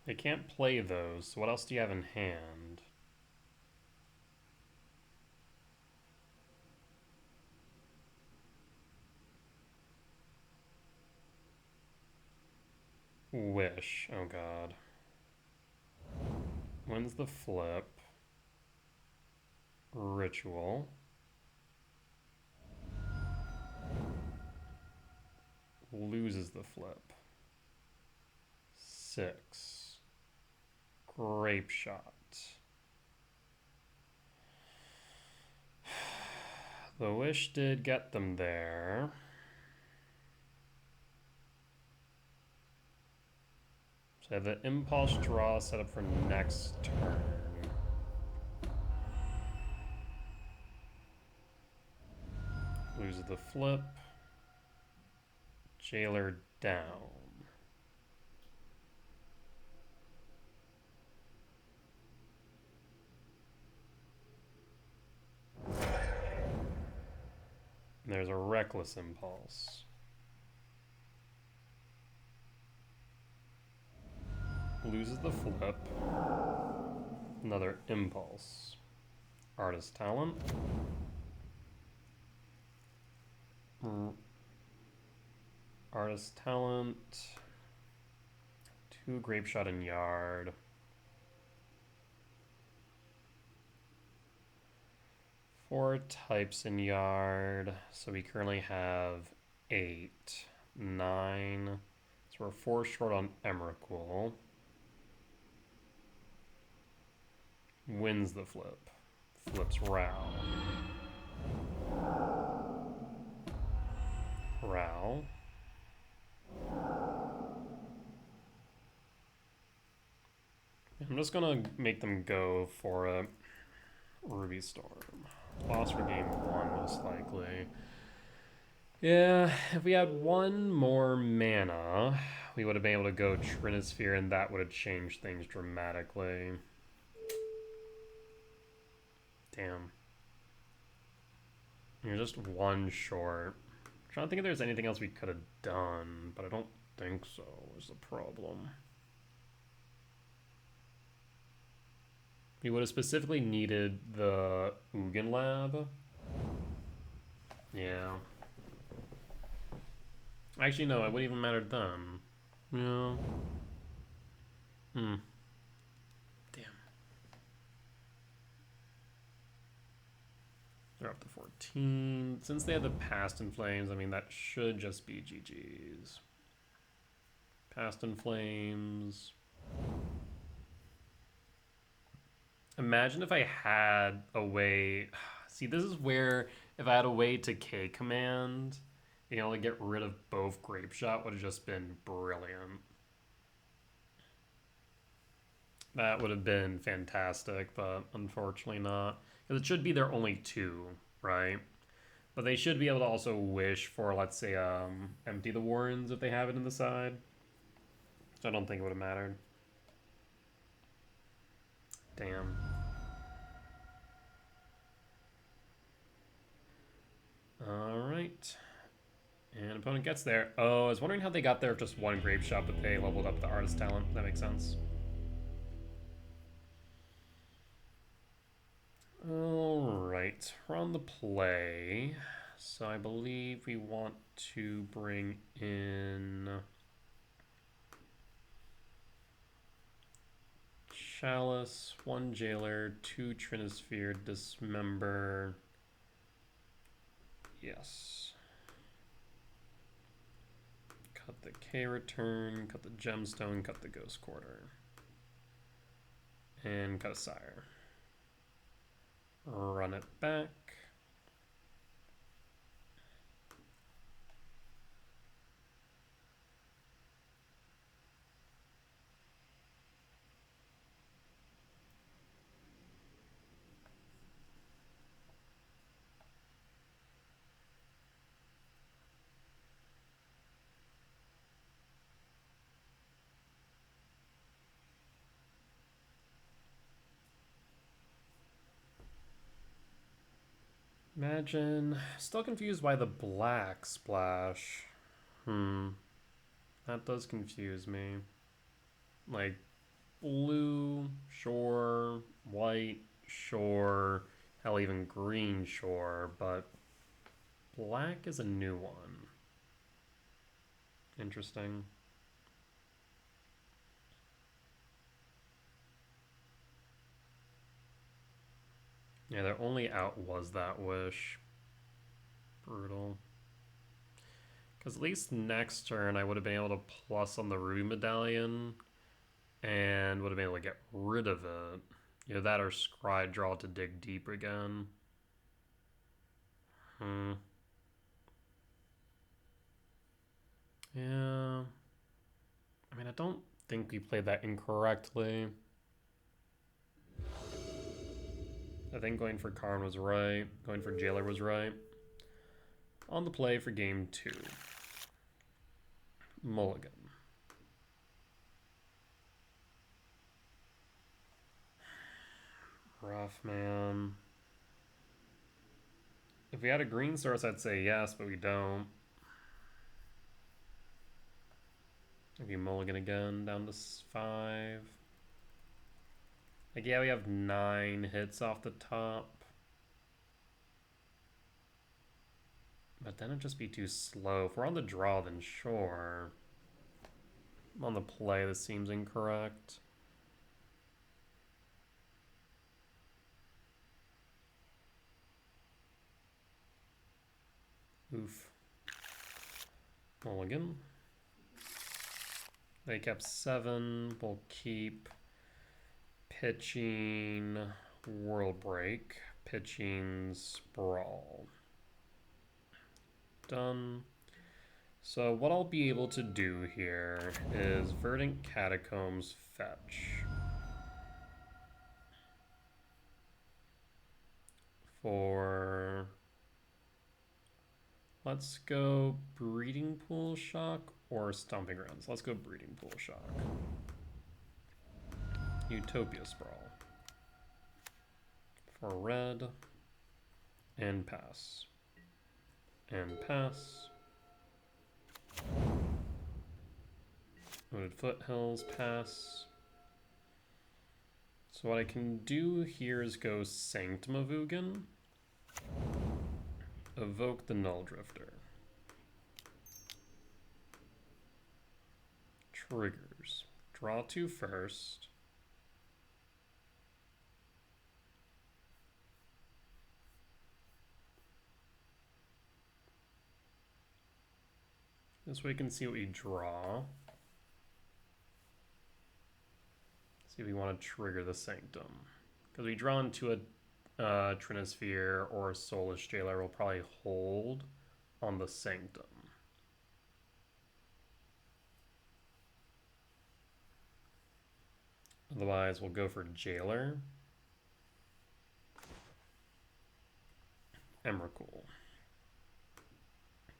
They can't play those, so what else do you have in hand? Wish. Oh god. When's the flip? Ritual. Loses the flip. 6. Grape shot. The wish did get them there. So I have the impulse draw set up for next turn. Loses the flip. Jailer down. There's a reckless impulse. Loses the flip. Another impulse. Artist talent. Artist talent. 2 grape shot in yard. 4 types in yard. So we currently have 8, 9. So we're 4 short on Emrakul. Wins the flip. Flips Ral. Ral. I'm just gonna make them go for a Ruby Storm. Loss for game 1, most likely. Yeah, if we had 1 more mana, we would have been able to go Trinisphere, and that would have changed things dramatically. Damn. You're just 1 short. I'm trying to think if there's anything else we could have done, but I don't think so, is the problem. We would have specifically needed the Ugin Lab. Yeah. Actually, no, it wouldn't even matter then. Yeah. Damn. They're up to 14. Since they had the Past in Flames, I mean, that should just be GG's. Past in Flames. Imagine if I had a way... See, this is where if I had a way to K command, you know, like get rid of both Grape Shot would have just been brilliant. That would have been fantastic, but unfortunately not. Because it should be their only 2, right? But they should be able to also wish for, let's say, empty the Warrens if they have it in the side. So I don't think it would have mattered. Damn. Alright. And opponent gets there. Oh, I was wondering how they got there with just 1 Grape Shot, but they leveled up the Artist Talent. That makes sense. Alright. We're on the play. So I believe we want to bring in Chalice, 1 Jailer, 2 Trinisphere, Dismember. Yes. Cut the K return, cut the Gemstone, cut the Ghost Quarter. And cut a Sire. Run it back. Imagine. Still confused by the black splash. That does confuse me. Like, blue, sure. White, sure. Hell, even green, sure. But black is a new one. Interesting. Yeah, their only out was that wish. Brutal. Because at least next turn I would have been able to plus on the Ruby Medallion and would have been able to get rid of it. Either that or Scry draw to dig deep again. Yeah. I mean, I don't think we played that incorrectly. I think going for Karn was right. Going for Jailer was right. On the play for game 2. Mulligan. Rough, man. If we had a green source, I'd say yes, but we don't. Maybe mulligan again, down to 5. Like, yeah, we have 9 hits off the top. But then it'd just be too slow. If we're on the draw, then sure. On the play, this seems incorrect. Oof. Mulligan. They kept 7. We'll keep pitching World Break, pitching Sprawl. Done. So what I'll be able to do here is Verdant Catacombs fetch. For... let's go Breeding Pool Shock or Stomping Grounds. Let's go Breeding Pool Shock. Utopia Sprawl. For red. And pass. And pass. Wooded Foothills, pass. So what I can do here is go Sanctum of Ugin. Evoke the Null Drifter. Triggers. Draw 2 first. This way we can see what we draw. See if we want to trigger the Sanctum. Because we draw into a Trinisphere or a Soulless Jailer, will probably hold on the Sanctum. Otherwise, we'll go for Jailer. Emrakul.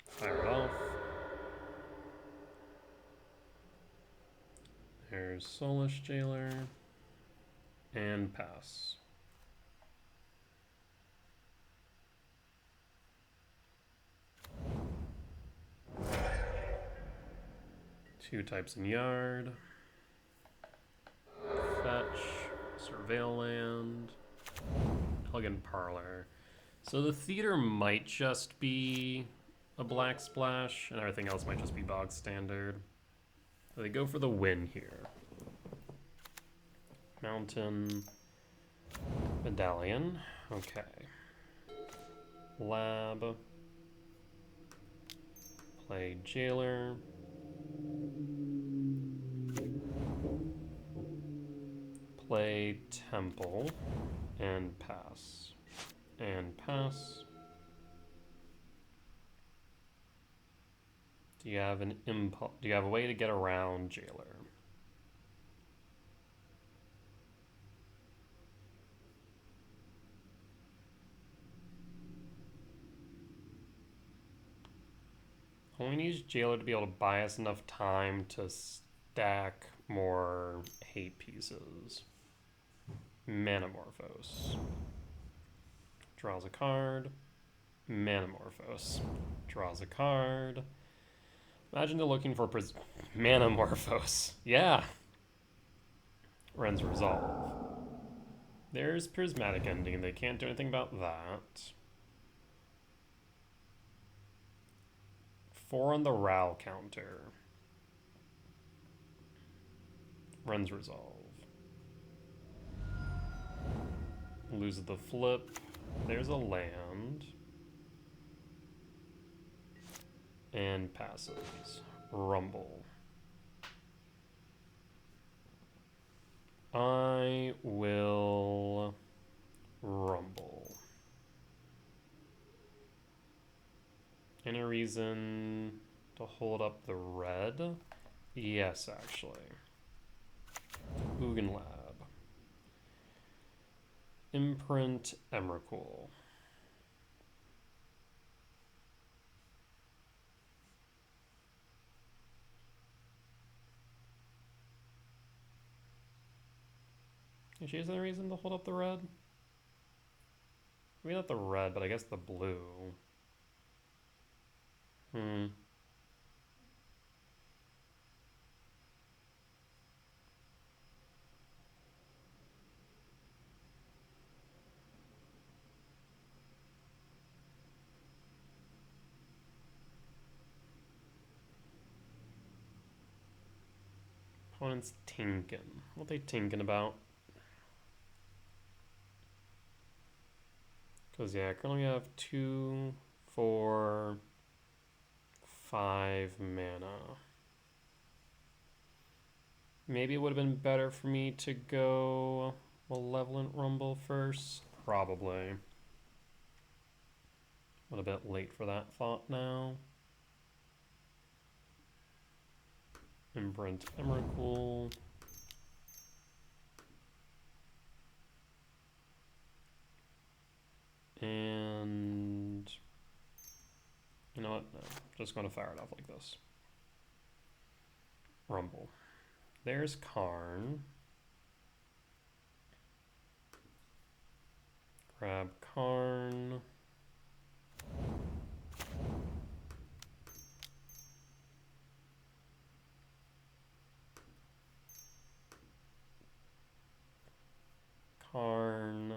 Fire it off. There's Soulless Jailer. And pass. Two types in yard. Fetch. Surveil land. Elegant Parlor. So the theater might just be a black splash, and everything else might just be bog standard. So they go for the win here. Mountain Medallion. Okay. Lab. Play Jailer. Play Temple. And pass. And pass. Do you have an impulse? Do you have a way to get around Jailer? We need Jailer to be able to buy us enough time to stack more hate pieces. Manamorphose. Draws a card. Manamorphose. Draws a card. Imagine they're looking for Manamorphose. Yeah. Ren's Resolve. There's Prismatic Ending. They can't do anything about that. 4 on the Ral counter. Ren's Resolve. Loses the flip. There's a land. And passes. Rumble. I will rumble. Any reason to hold up the red? Yes, actually. Ugin Lab. Imprint Emrakul. Is she any reason to hold up the red? Maybe not the red, but I guess the blue. Opponent's tinkin'. What they tinkin' about? Because, yeah, currently we have 2, 4, 5 mana. Maybe it would have been better for me to go Malevolent Rumble first. Probably. A bit late for that thought now. Imprint Emrakul. And you know what? No, just going to fire it off like this. Rumble. There's Karn. Grab Karn. Karn.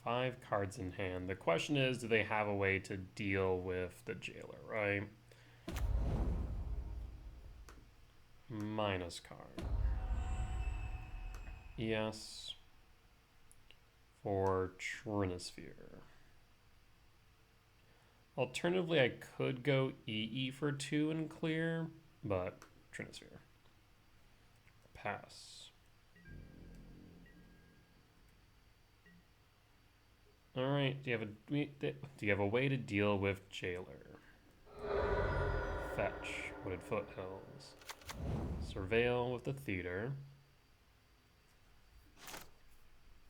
Five cards in hand. The question is, do they have a way to deal with the Jailer, right? Minus card. Yes. For Trinisphere. Alternatively, I could go EE for 2 and clear, but Trinisphere. Pass. All right. Do you have a way to deal with Jailer? Fetch. Wooded Foothills. Surveil with the theater.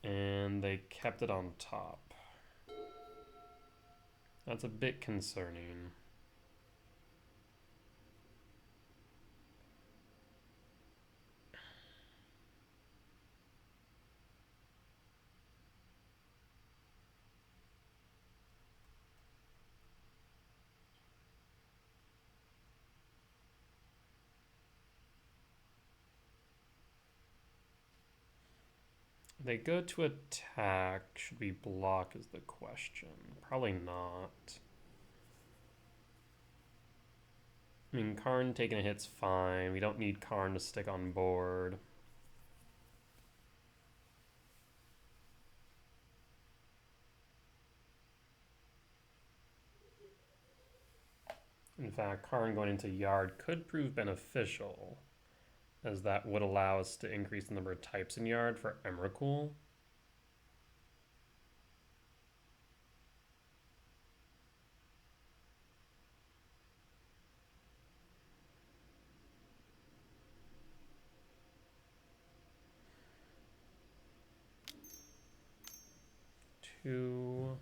And they kept it on top. That's a bit concerning. They go to attack. Should we block is the question. Probably not. I mean, Karn taking a hit's fine. We don't need Karn to stick on board. In fact, Karn going into Yard could prove beneficial, as that would allow us to increase the number of types in Yard for Emrakul. Two.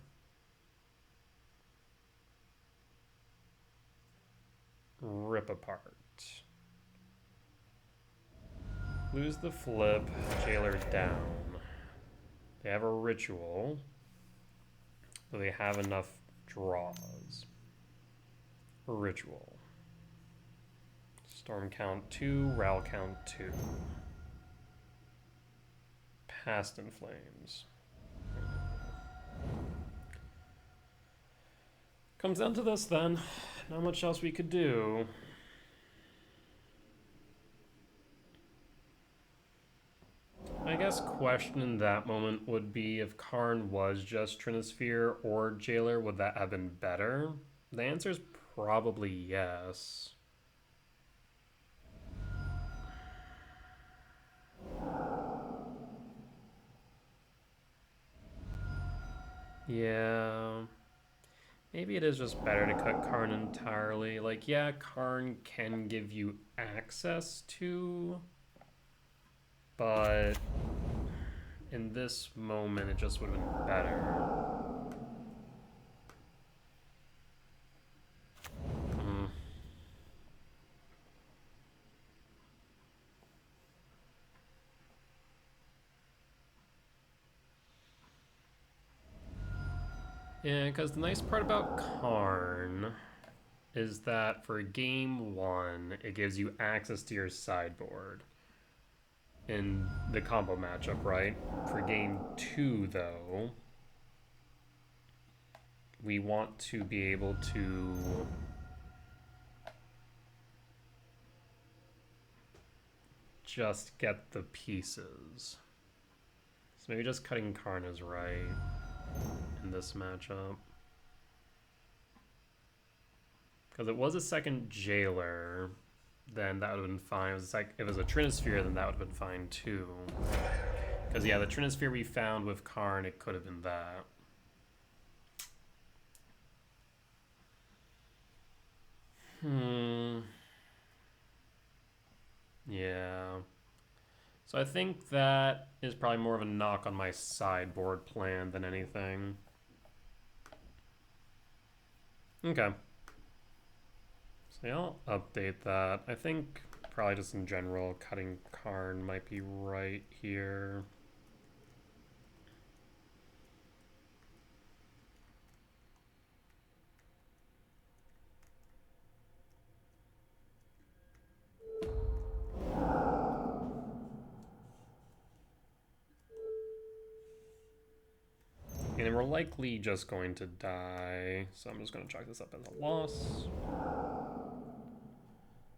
Rip apart. Lose the flip, Jailer down. They have a ritual, so they have enough draws. Ritual. Storm count 2, Ral count 2. Past in Flames. Comes down to this then. Not much else we could do. I guess question in that moment would be if Karn was just Trinisphere or Jailer, would that have been better? The answer is probably yes. Yeah. Maybe it is just better to cut Karn entirely. Like, yeah, Karn can give you access to, but in this moment, it just would have been better. Yeah, because the nice part about Karn is that for game 1, it gives you access to your sideboard in the combo matchup, right? For game 2, though, we want to be able to just get the pieces. So maybe just cutting Karn is right in this matchup. Because it was a second Jailer, then that would have been fine. If it was a Trinisphere, then that would have been fine too. Because, yeah, the Trinisphere we found with Karn, it could have been that. Yeah. So I think that is probably more of a knock on my sideboard plan than anything. Okay. So yeah, I'll update that. I think probably just in general, cutting Karn might be right here. And then we're likely just going to die, so I'm just going to chalk this up as a loss.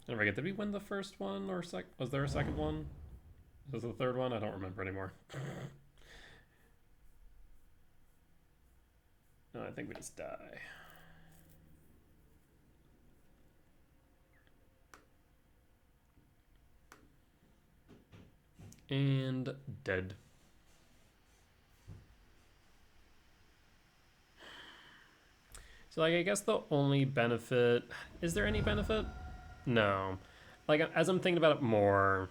I forget, did we win the first one, or was there a second one? Was this the third one? I don't remember anymore. No, I think we just die. And dead. So, like, I guess the only benefit... Is there any benefit? No. Like, as I'm thinking about it more,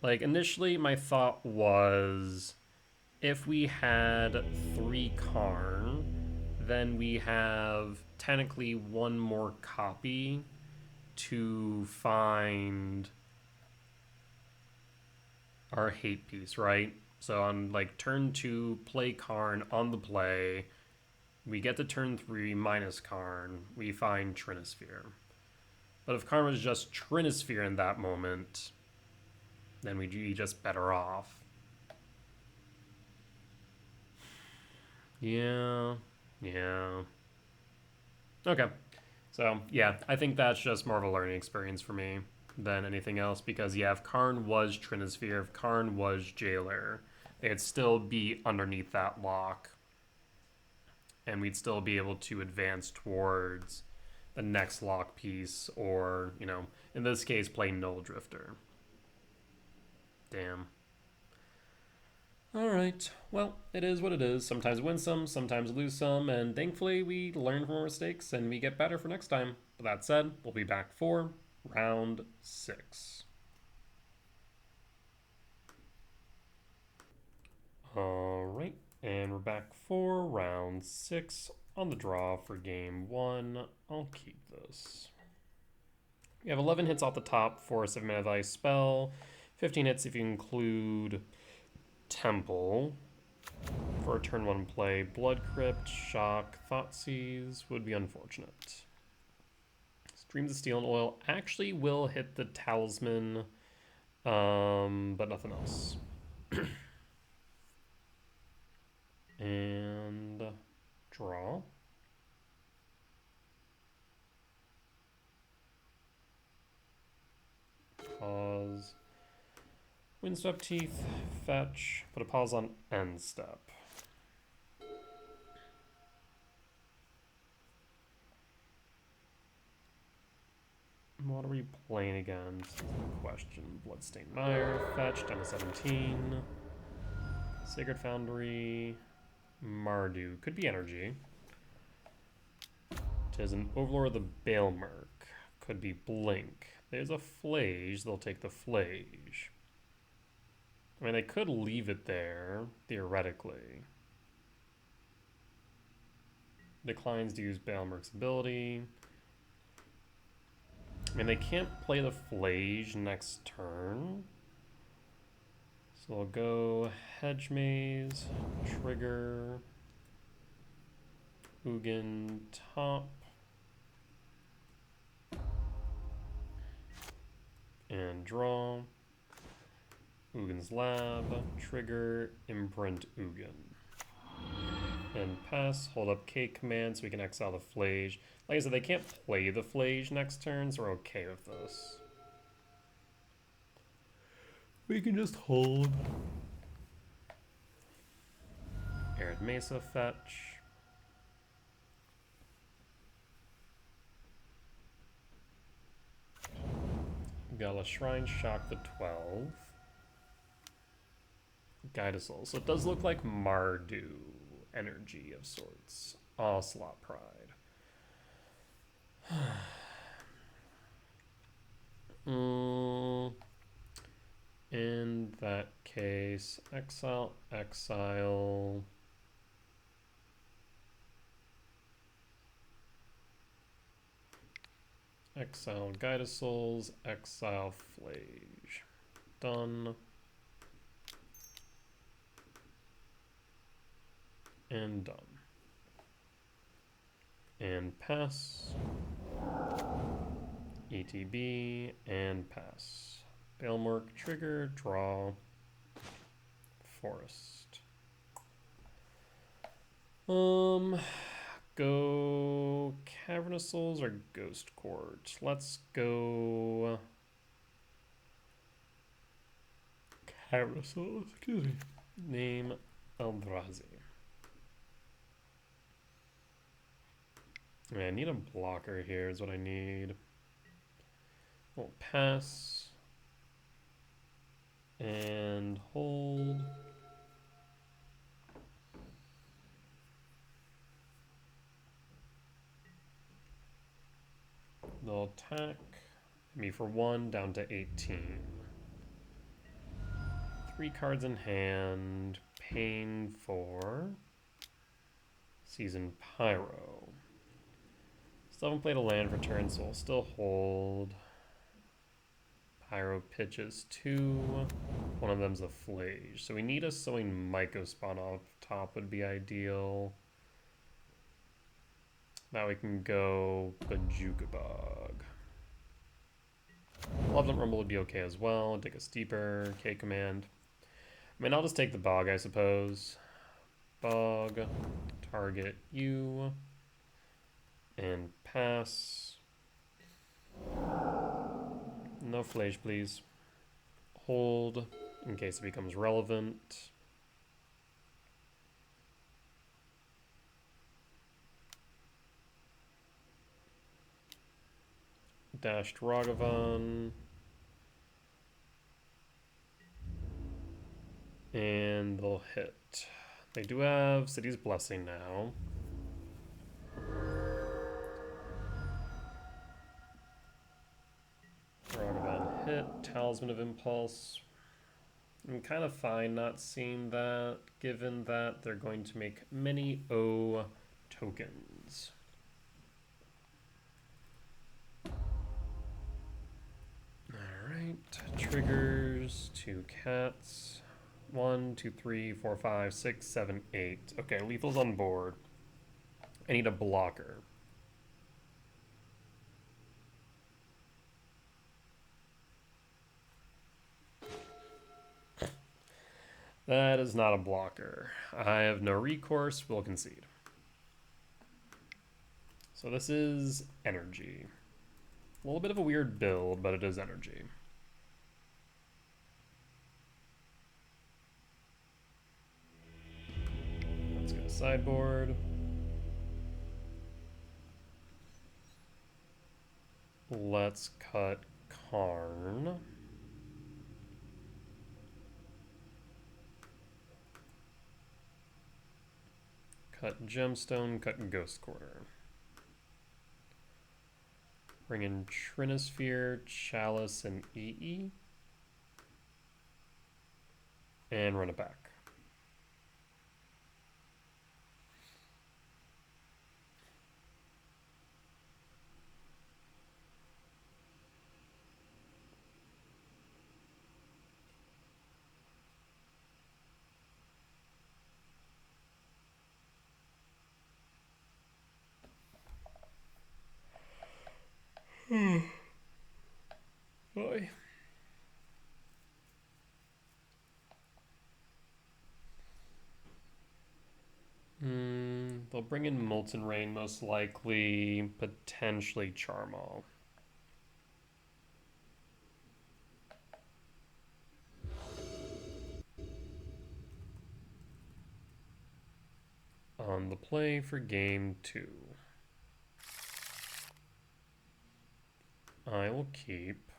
like, initially my thought was if we had 3 Karn, then we have technically one more copy to find our hate piece, right? So on, like, turn 2, play Karn on the play... We get to turn 3 minus Karn. We find Trinisphere. But if Karn was just Trinisphere in that moment, then we'd be just better off. Yeah. Yeah. Okay. So, yeah, I think that's just more of a learning experience for me than anything else because, yeah, if Karn was Trinisphere, if Karn was Jailer, they'd still be underneath that lock and we'd still be able to advance towards the next lock piece or, in this case, play Null Drifter. Damn. All right. Well, it is what it is. Sometimes win some, sometimes lose some, and thankfully we learn from our mistakes and we get better for next time. But that said, we'll be back for round 6. All right, and we're back for round 6 on the draw for game 1. I'll keep this. We have 11 hits off the top for a 7-mana value spell, 15 hits if you include Temple. For a turn 1 play, Blood Crypt, Shock, Thoughtseize would be unfortunate. Streams of Steel and Oil actually will hit the Talisman, but nothing else. And draw. Pause. Windswept Teeth, fetch, put a pause on end step. What are we playing against? Is the question. Bloodstained Mire, fetch, down to 17. Sacred Foundry, Mardu. Could be energy. Tis an Overlord of the Balemerk. Could be Blink. There's a Flage, they'll take the Flage. I mean, they could leave it there, theoretically. Declines to use Balemerk's ability. I mean, they can't play the Flage next turn. So I'll go Hedge Maze, trigger, Ugin top, and draw. Ugin's Lab, trigger, imprint Ugin. And pass, hold up K command so we can exile the Flage. Like I said, they can't play the Flage next turn, so we're okay with this. We can just hold. Arid Mesa fetch. Gala Shrine Shock the 12. Guide us all. So it does look like Mardu energy of sorts. Slot Pride. In that case, exile, exile. Exile Guide of Souls, exile Flage. Done. And done. And pass. ETB and pass. Balemerk, trigger, draw, forest. Go Cavernous Souls or Ghost Court? Let's go Cavernous Souls, excuse me. Name Eldrazi. I need a blocker here is what I need. We'll pass. And hold. They'll attack me for 1 down to 18. 3 cards in hand. Pain for Season Pyro. Still haven't played a land for turn, so I'll still hold. Pyro pitches 2. One of them's a Flage. So we need a Sowing Myco spawn off top would be ideal. Now we can go Bajukabog. Loveland Rumble would be okay as well. Take a Steeper, K command. I mean, I'll just take the Bog, I suppose. Bog, target you, and pass. No flash, please. Hold, in case it becomes relevant. Dashed Ragavan. And they'll hit. They do have City's Blessing now. Ragavan hit. Talisman of Impulse. I'm kind of fine not seeing that, given that they're going to make many O tokens. Alright, triggers, 2 cats. 1, 2, 3, 4, 5, 6, 7, 8. Okay, lethal's on board. I need a blocker. That is not a blocker. I have no recourse, will concede. So this is energy. A little bit of a weird build, but it is energy. Let's go sideboard. Let's cut Karn. Cut Gemstone, cut Ghost Quarter. Bring in Trinisphere, Chalice, and EE. And run it back. Boy. They'll bring in Molten Rain, most likely, potentially Charmal. On the play for game 2. I will keep.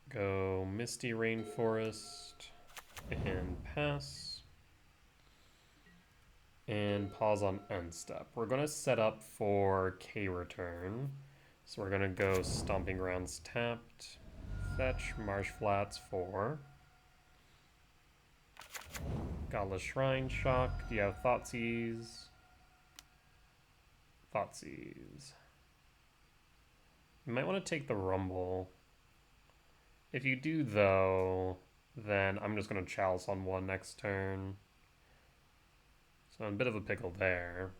Go Misty Rainforest and pass. And pause on end step. We're going to set up for K return. So we're going to go Stomping Grounds tapped. Fetch Marsh Flats 4. Godless Shrine Shock. Do you have Thoughtseize? Thoughtseize. You might want to take the Rumble. If you do, though, then I'm just going to Chalice on 1 next turn. So I'm in a bit of a pickle there.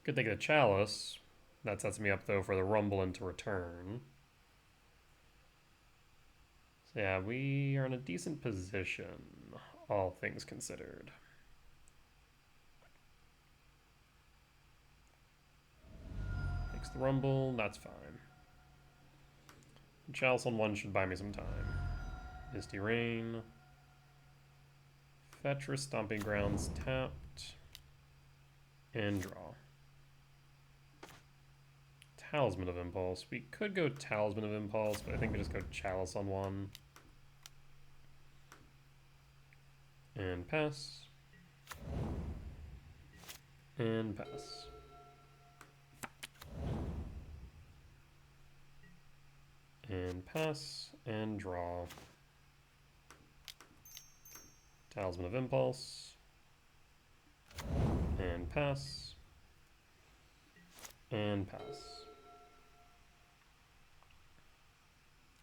Could take the Chalice. That sets me up, though, for the Rumble into return. So yeah, we are in a decent position, all things considered. Takes the Rumble, that's fine. Chalice on 1 should buy me some time. Misty Rain. Fetch or Stomping Grounds tapped. And draw. Talisman of Impulse. We could go Talisman of Impulse, but I think we just go Chalice on 1. And pass. And pass. And pass, and draw. Talisman of Impulse. And pass. And pass.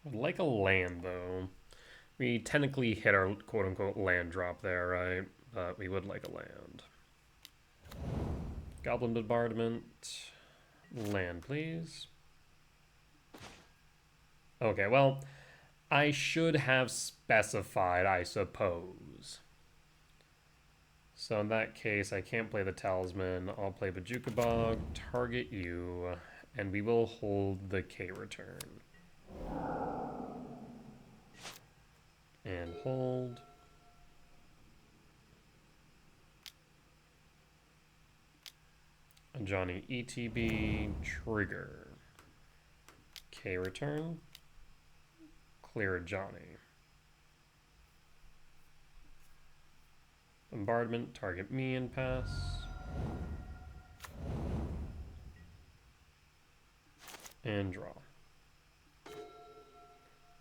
I'd like a land, though. We technically hit our quote-unquote land drop there, right? But we would like a land. Goblin Bombardment. Land, please. Okay, well, I should have specified, I suppose. So in that case, I can't play the Talisman. I'll play Bajuka Bog, target you, and we will hold the K return. And hold. Johnny ETB, trigger. K return. Clear Johnny. Bombardment, target me and pass. And draw.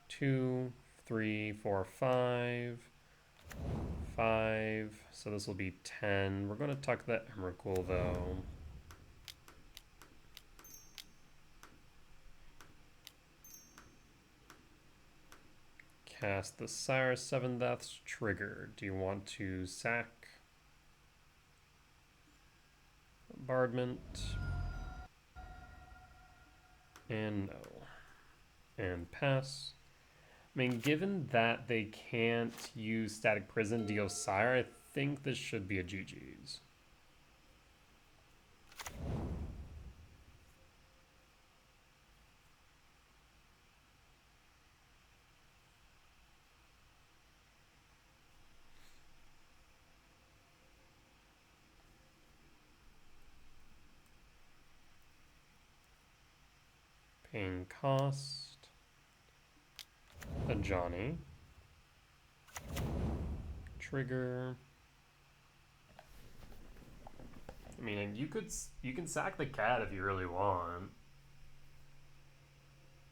2, 3, 4, 5. 5. So this will be 10. We're going to tuck that Emrakul though. Cast the Sire 7 Deaths trigger. Do you want to sack? Bombardment. And no. And pass. I mean, given that they can't use Static Prison, deal Sire, I think this should be a GG's. Paying cost. A Johnny. Trigger. I mean, you can sack the cat if you really want.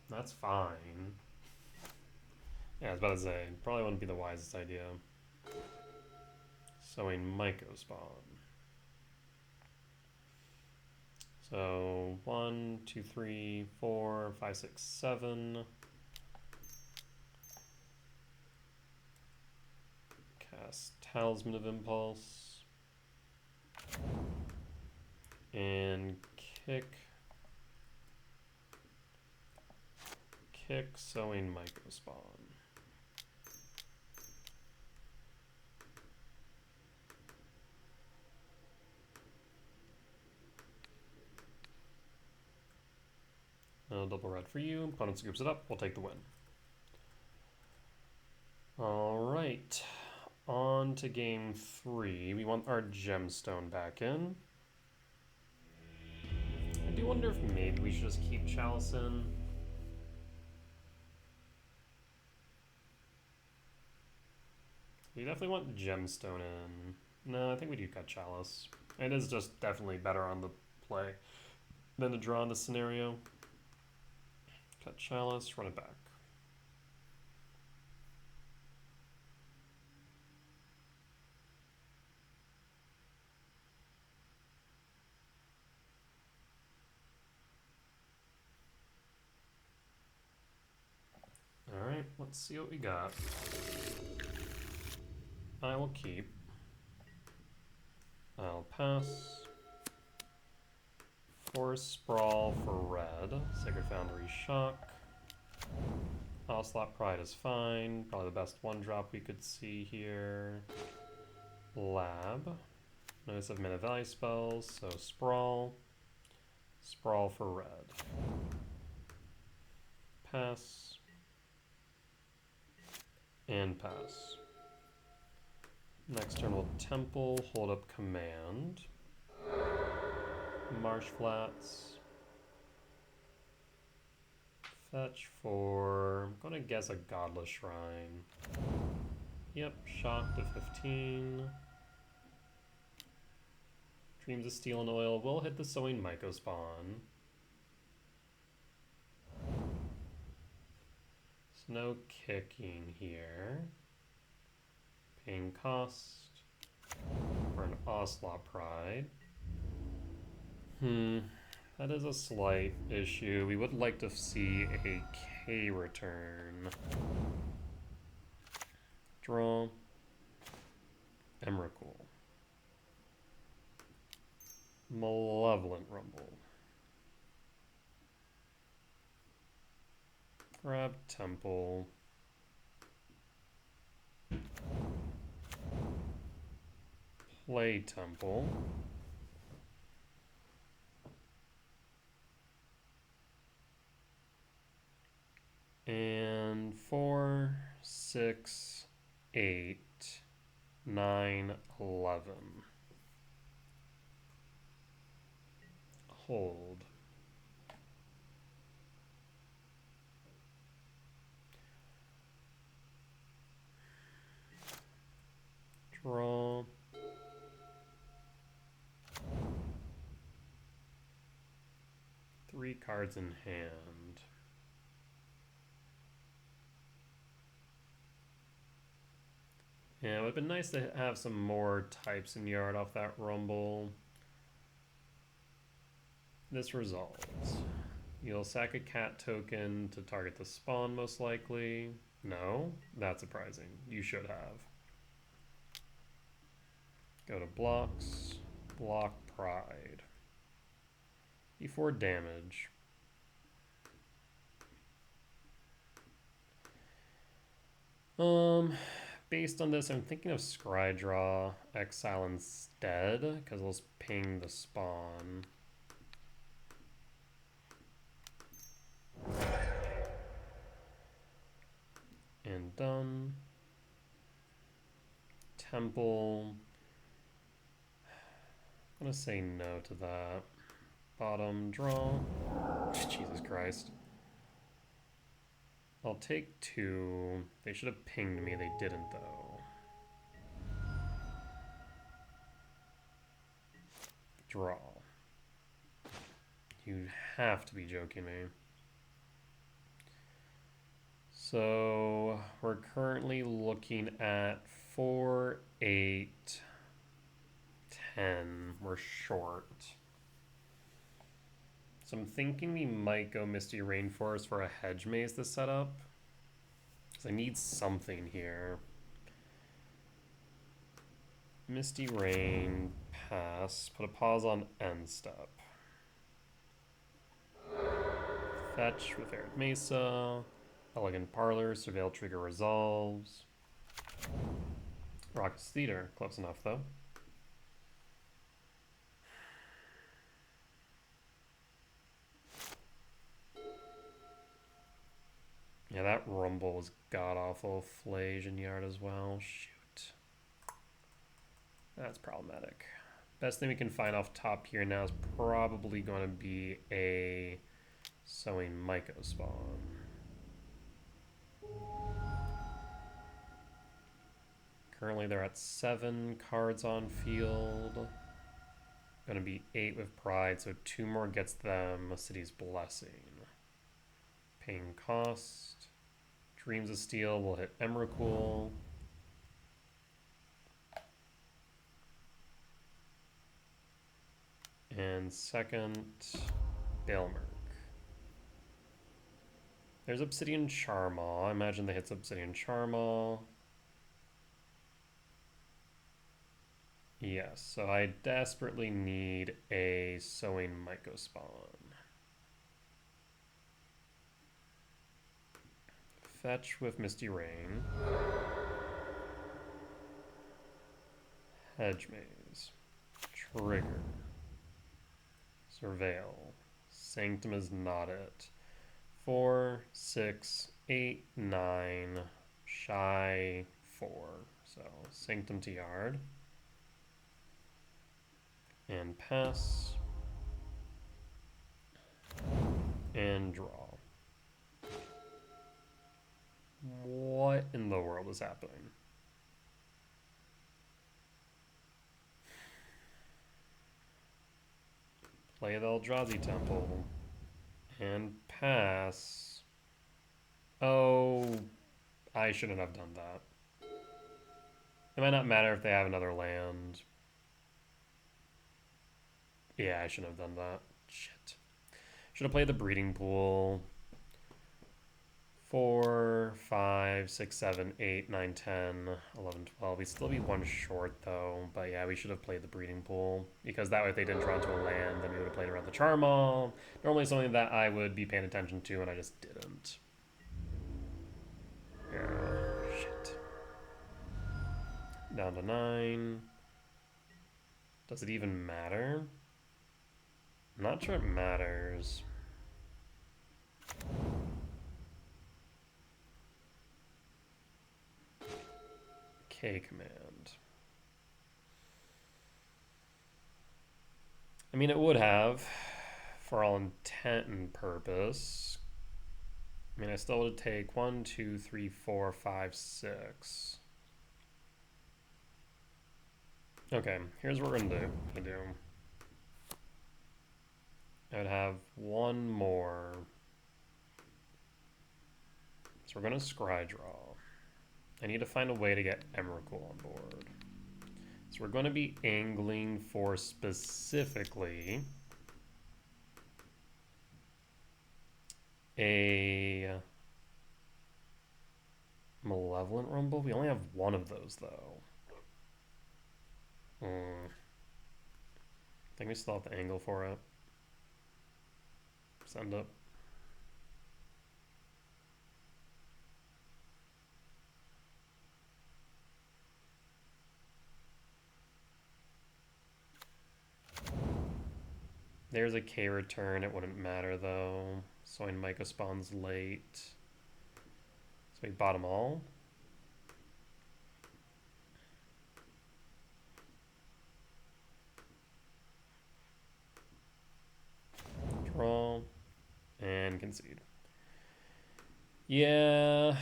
That's fine. Yeah, I was about to say, probably wouldn't be the wisest idea. Sowing Myco spawn. So 1, 2, 3, 4, 5, 6, 7. Cast Talisman of Impulse. And kick. Sowing Myco spawn. Double red for you. Opponent scoops it up. We'll take the win. Alright. On to game 3. We want our gemstone back in. I do wonder if maybe we should just keep Chalice in. We definitely want gemstone in. No, I think we do cut Chalice. It is just definitely better on the play than to draw in this scenario. Cut Chalice, run it back. Alright, let's see what we got. I will keep. I'll pass. Force Sprawl for red. Sacred Foundry Shock. Ocelot Pride is fine. Probably the best one drop we could see here. Lab. Notice of Mana Value spells, so Sprawl. Sprawl for red. Pass. And pass. Next turn we'll Temple, hold up Command. Marsh Flats. Fetch for, I'm gonna guess a Godless Shrine. Yep, Shock to 15. Dreams of Steel and Oil will hit the Sowing Myco spawn. So no kicking here. Paying cost for an Ocelot Pride. That is a slight issue. We would like to see a K return. Draw. Emrakul. Malevolent Rumble. Grab Temple. play Temple. And 4, 6, 8, 9, 11. Hold. Draw. Three cards in hand. Yeah, it would have been nice to have some more types in yard off that rumble. This resolves. You'll sack a cat token to target the spawn, most likely. No? That's surprising. You should have. Go to blocks. Block Pride. Before damage. Based on this, I'm thinking of Scry Draw Exile instead, because it'll ping the spawn. And done. Temple. I'm gonna say no to that. Bottom draw. Jesus Christ. I'll take 2. They should have pinged me. They didn't, though. Draw. You have to be joking me. So we're currently looking at 4, 8, 10. We're short. So I'm thinking we might go Misty Rainforest for a hedge maze to set up. Because I need something here. Misty Rain, pass. Put a pause on end step. Fetch with Arid Mesa. Elegant Parlor, Surveil Trigger resolves. Raucous Theater, close enough though. Yeah, that rumble was god-awful. Flage in yard as well. Shoot. That's problematic. Best thing we can find off top here now is probably going to be a Sowing Myco spawn. Currently they're at 7 cards on field. Going to be 8 with Pride, so 2 more gets them a City's Blessing. Paying cost. Dreams of Steel will hit Emrakul. And second, Bailmerk. There's Obsidian Charmaw. I imagine that hits Obsidian Charmaw. Yes, so I desperately need a Sowing Myco spawn. Fetch with Misty Rain. Hedge Maze. Trigger. Surveil. Sanctum is not it. 4, 6, 8, 9. Shy 4. So Sanctum to yard. And pass. And draw. What in the world is happening? Play the Eldrazi Temple. And pass. Oh, I shouldn't have done that. It might not matter if they have another land. Yeah, I shouldn't have done that. Shit. Should have played the Breeding Pool. 4, 5, 6, 7, 8, 9, 10, 11, 12. We'd still be 1 short, though. But yeah, we should have played the Breeding Pool. Because that way, if they didn't draw into a land, then we would have played around the Charmaw. Normally something that I would be paying attention to, and I just didn't. Yeah, shit. Down to 9. Does it even matter? I'm not sure it matters. K command. I mean, it would have, for all intent and purpose. I mean, I still would take 1, 2, 3, 4, 5, 6. Okay, here's what we're gonna do. I would have one more. So we're gonna scry draw. I need to find a way to get Emrakul on board. So we're going to be angling for specifically a Malevolent Rumble. We only have one of those, though. I think we still have to angle for it. Send up. There's a K return. It wouldn't matter, though. Soin Micah spawns late. So we bottom all. Draw. And concede. Yeah.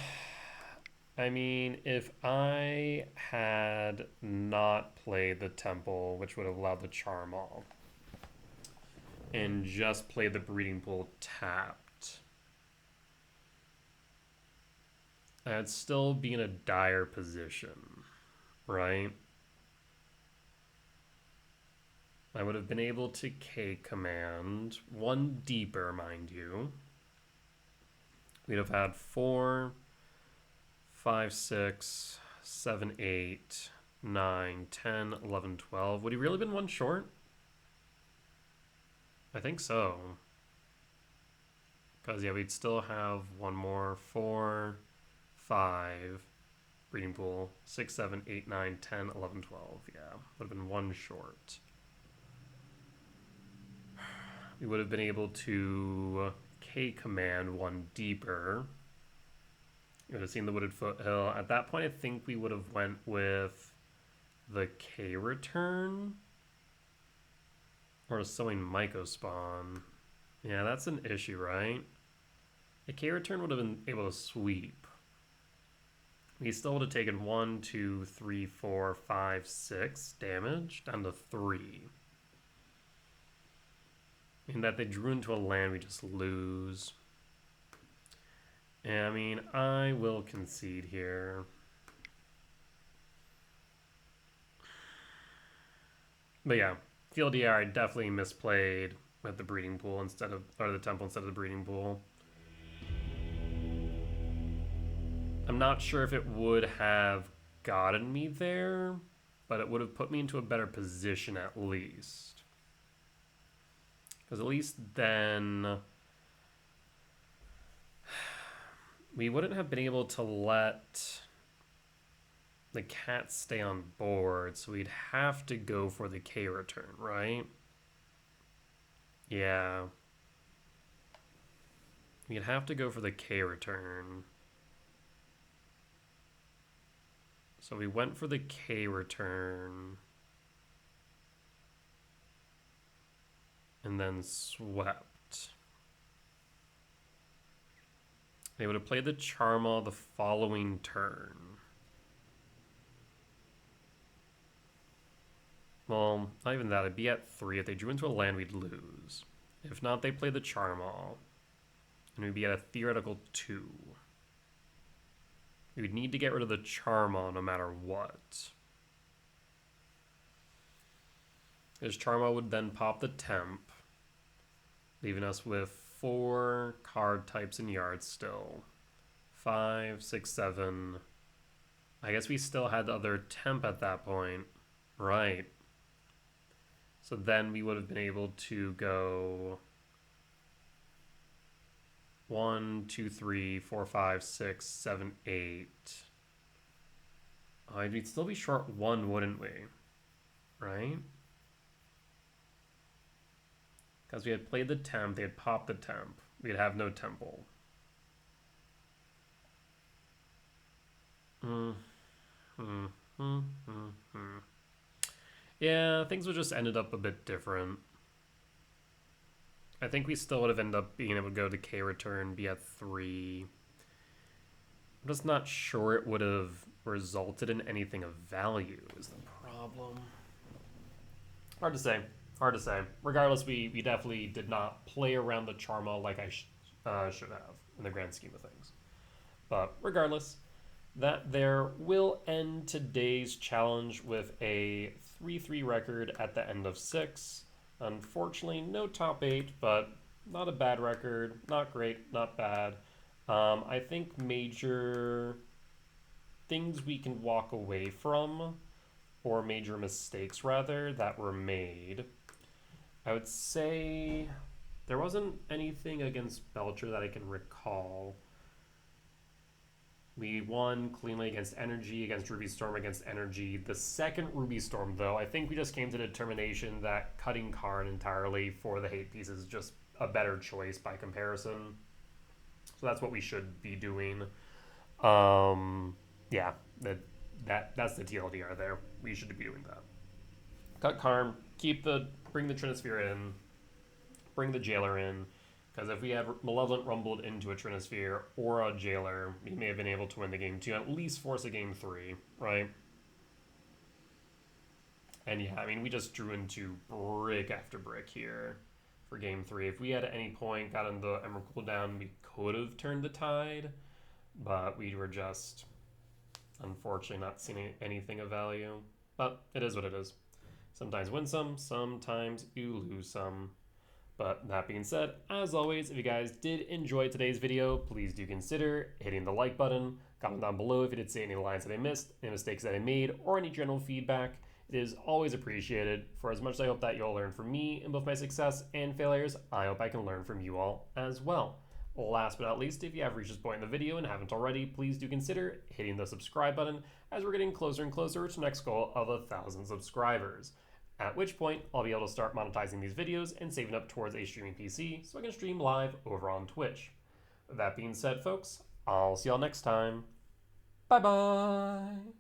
I mean, if I had not played the Temple, which would have allowed the Charm all, and just played the Breeding Pool tapped, I'd still be in a dire position, right? I would have been able to K command one deeper, mind you. We'd have had 4, 5, 6, 7, 8, 9, 10, 11, 12. Would he really been one short? I think so. Because, yeah, we'd still have one more. 4, 5, Breeding Pool. 6, 7, 8, 9, 10, 11, 12. Yeah, would have been one short. We would have been able to K command one deeper. You would have seen the Wooded Foothill. At that point, I think we would have went with the K return. Or a Sowing Myco spawn. Yeah, that's an issue, right? The K return would have been able to sweep. We still would have taken 1, 2, 3, 4, 5, 6 damage down to 3. And that they drew into a land we just lose. And I mean, I will concede here. But yeah, TLDR, I definitely misplayed with the Breeding Pool instead of, or the Temple instead of the Breeding Pool. I'm not sure if it would have gotten me there, but it would have put me into a better position at least. Because at least then we wouldn't have been able to let the cat stay on board, so we'd have to go for the K return, right? Yeah. We'd have to go for the K return. So we went for the K return. And then swept. They would have played the Charmal the following turn. Well, not even that. It'd be at 3. If they drew into a land, we'd lose. If not, they play the Charmal. And we'd be at a theoretical 2. We would need to get rid of the Charmal no matter what. His Charmal would then pop the Temp, leaving us with 4 card types in yards still. 5, 6, 7. I guess we still had the other Temp at that point. Right. So then we would have been able to go 1, 2, 3, 4, 5, 6, 7, 8. We'd still be short 1, wouldn't we? Right? Because we had played the temp, they had popped the temp. We'd have no temple. Yeah, things would just ended up a bit different. I think we still would have ended up being able to go to K return, be at 3. I'm just not sure it would have resulted in anything of value is the problem. Hard to say. Hard to say. Regardless, we definitely did not play around the Charma like I should have in the grand scheme of things. But regardless, that there will end today's challenge with a 3-3 record at the end of 6. Unfortunately, no top 8, but not a bad record. Not great, not bad. I think major things we can walk away from, or major mistakes rather, that were made. I would say there wasn't anything against Belcher that I can recall. We won cleanly against Energy, against Ruby Storm, against Energy. The second Ruby Storm, though, I think we just came to the determination that cutting Karn entirely for the hate piece is just a better choice by comparison. So that's what we should be doing. Yeah, that's the TLDR there. We should be doing that. Cut Karn, bring the Trinisphere in, bring the Jailer in. Because if we had Malevolent Rumbled into a Trinisphere or a Jailer, we may have been able to win the game 2, at least force a game 3, right? And yeah, I mean, we just drew into brick after brick here for game 3. If we had at any point gotten the Emerald cooldown, we could have turned the tide, but we were just, unfortunately, not seeing anything of value. But it is what it is. Sometimes win some, sometimes you lose some. But that being said, as always, if you guys did enjoy today's video, please do consider hitting the like button. Comment down below if you did see any lines that I missed, any mistakes that I made, or any general feedback. It is always appreciated. For as much as I hope that you'll learn from me in both my success and failures, I hope I can learn from you all as well. Last but not least, if you have reached this point in the video and haven't already, please do consider hitting the subscribe button, as we're getting closer and closer to the next goal of 1,000 subscribers. At which point, I'll be able to start monetizing these videos and saving up towards a streaming PC so I can stream live over on Twitch. That being said, folks, I'll see y'all next time. Bye-bye!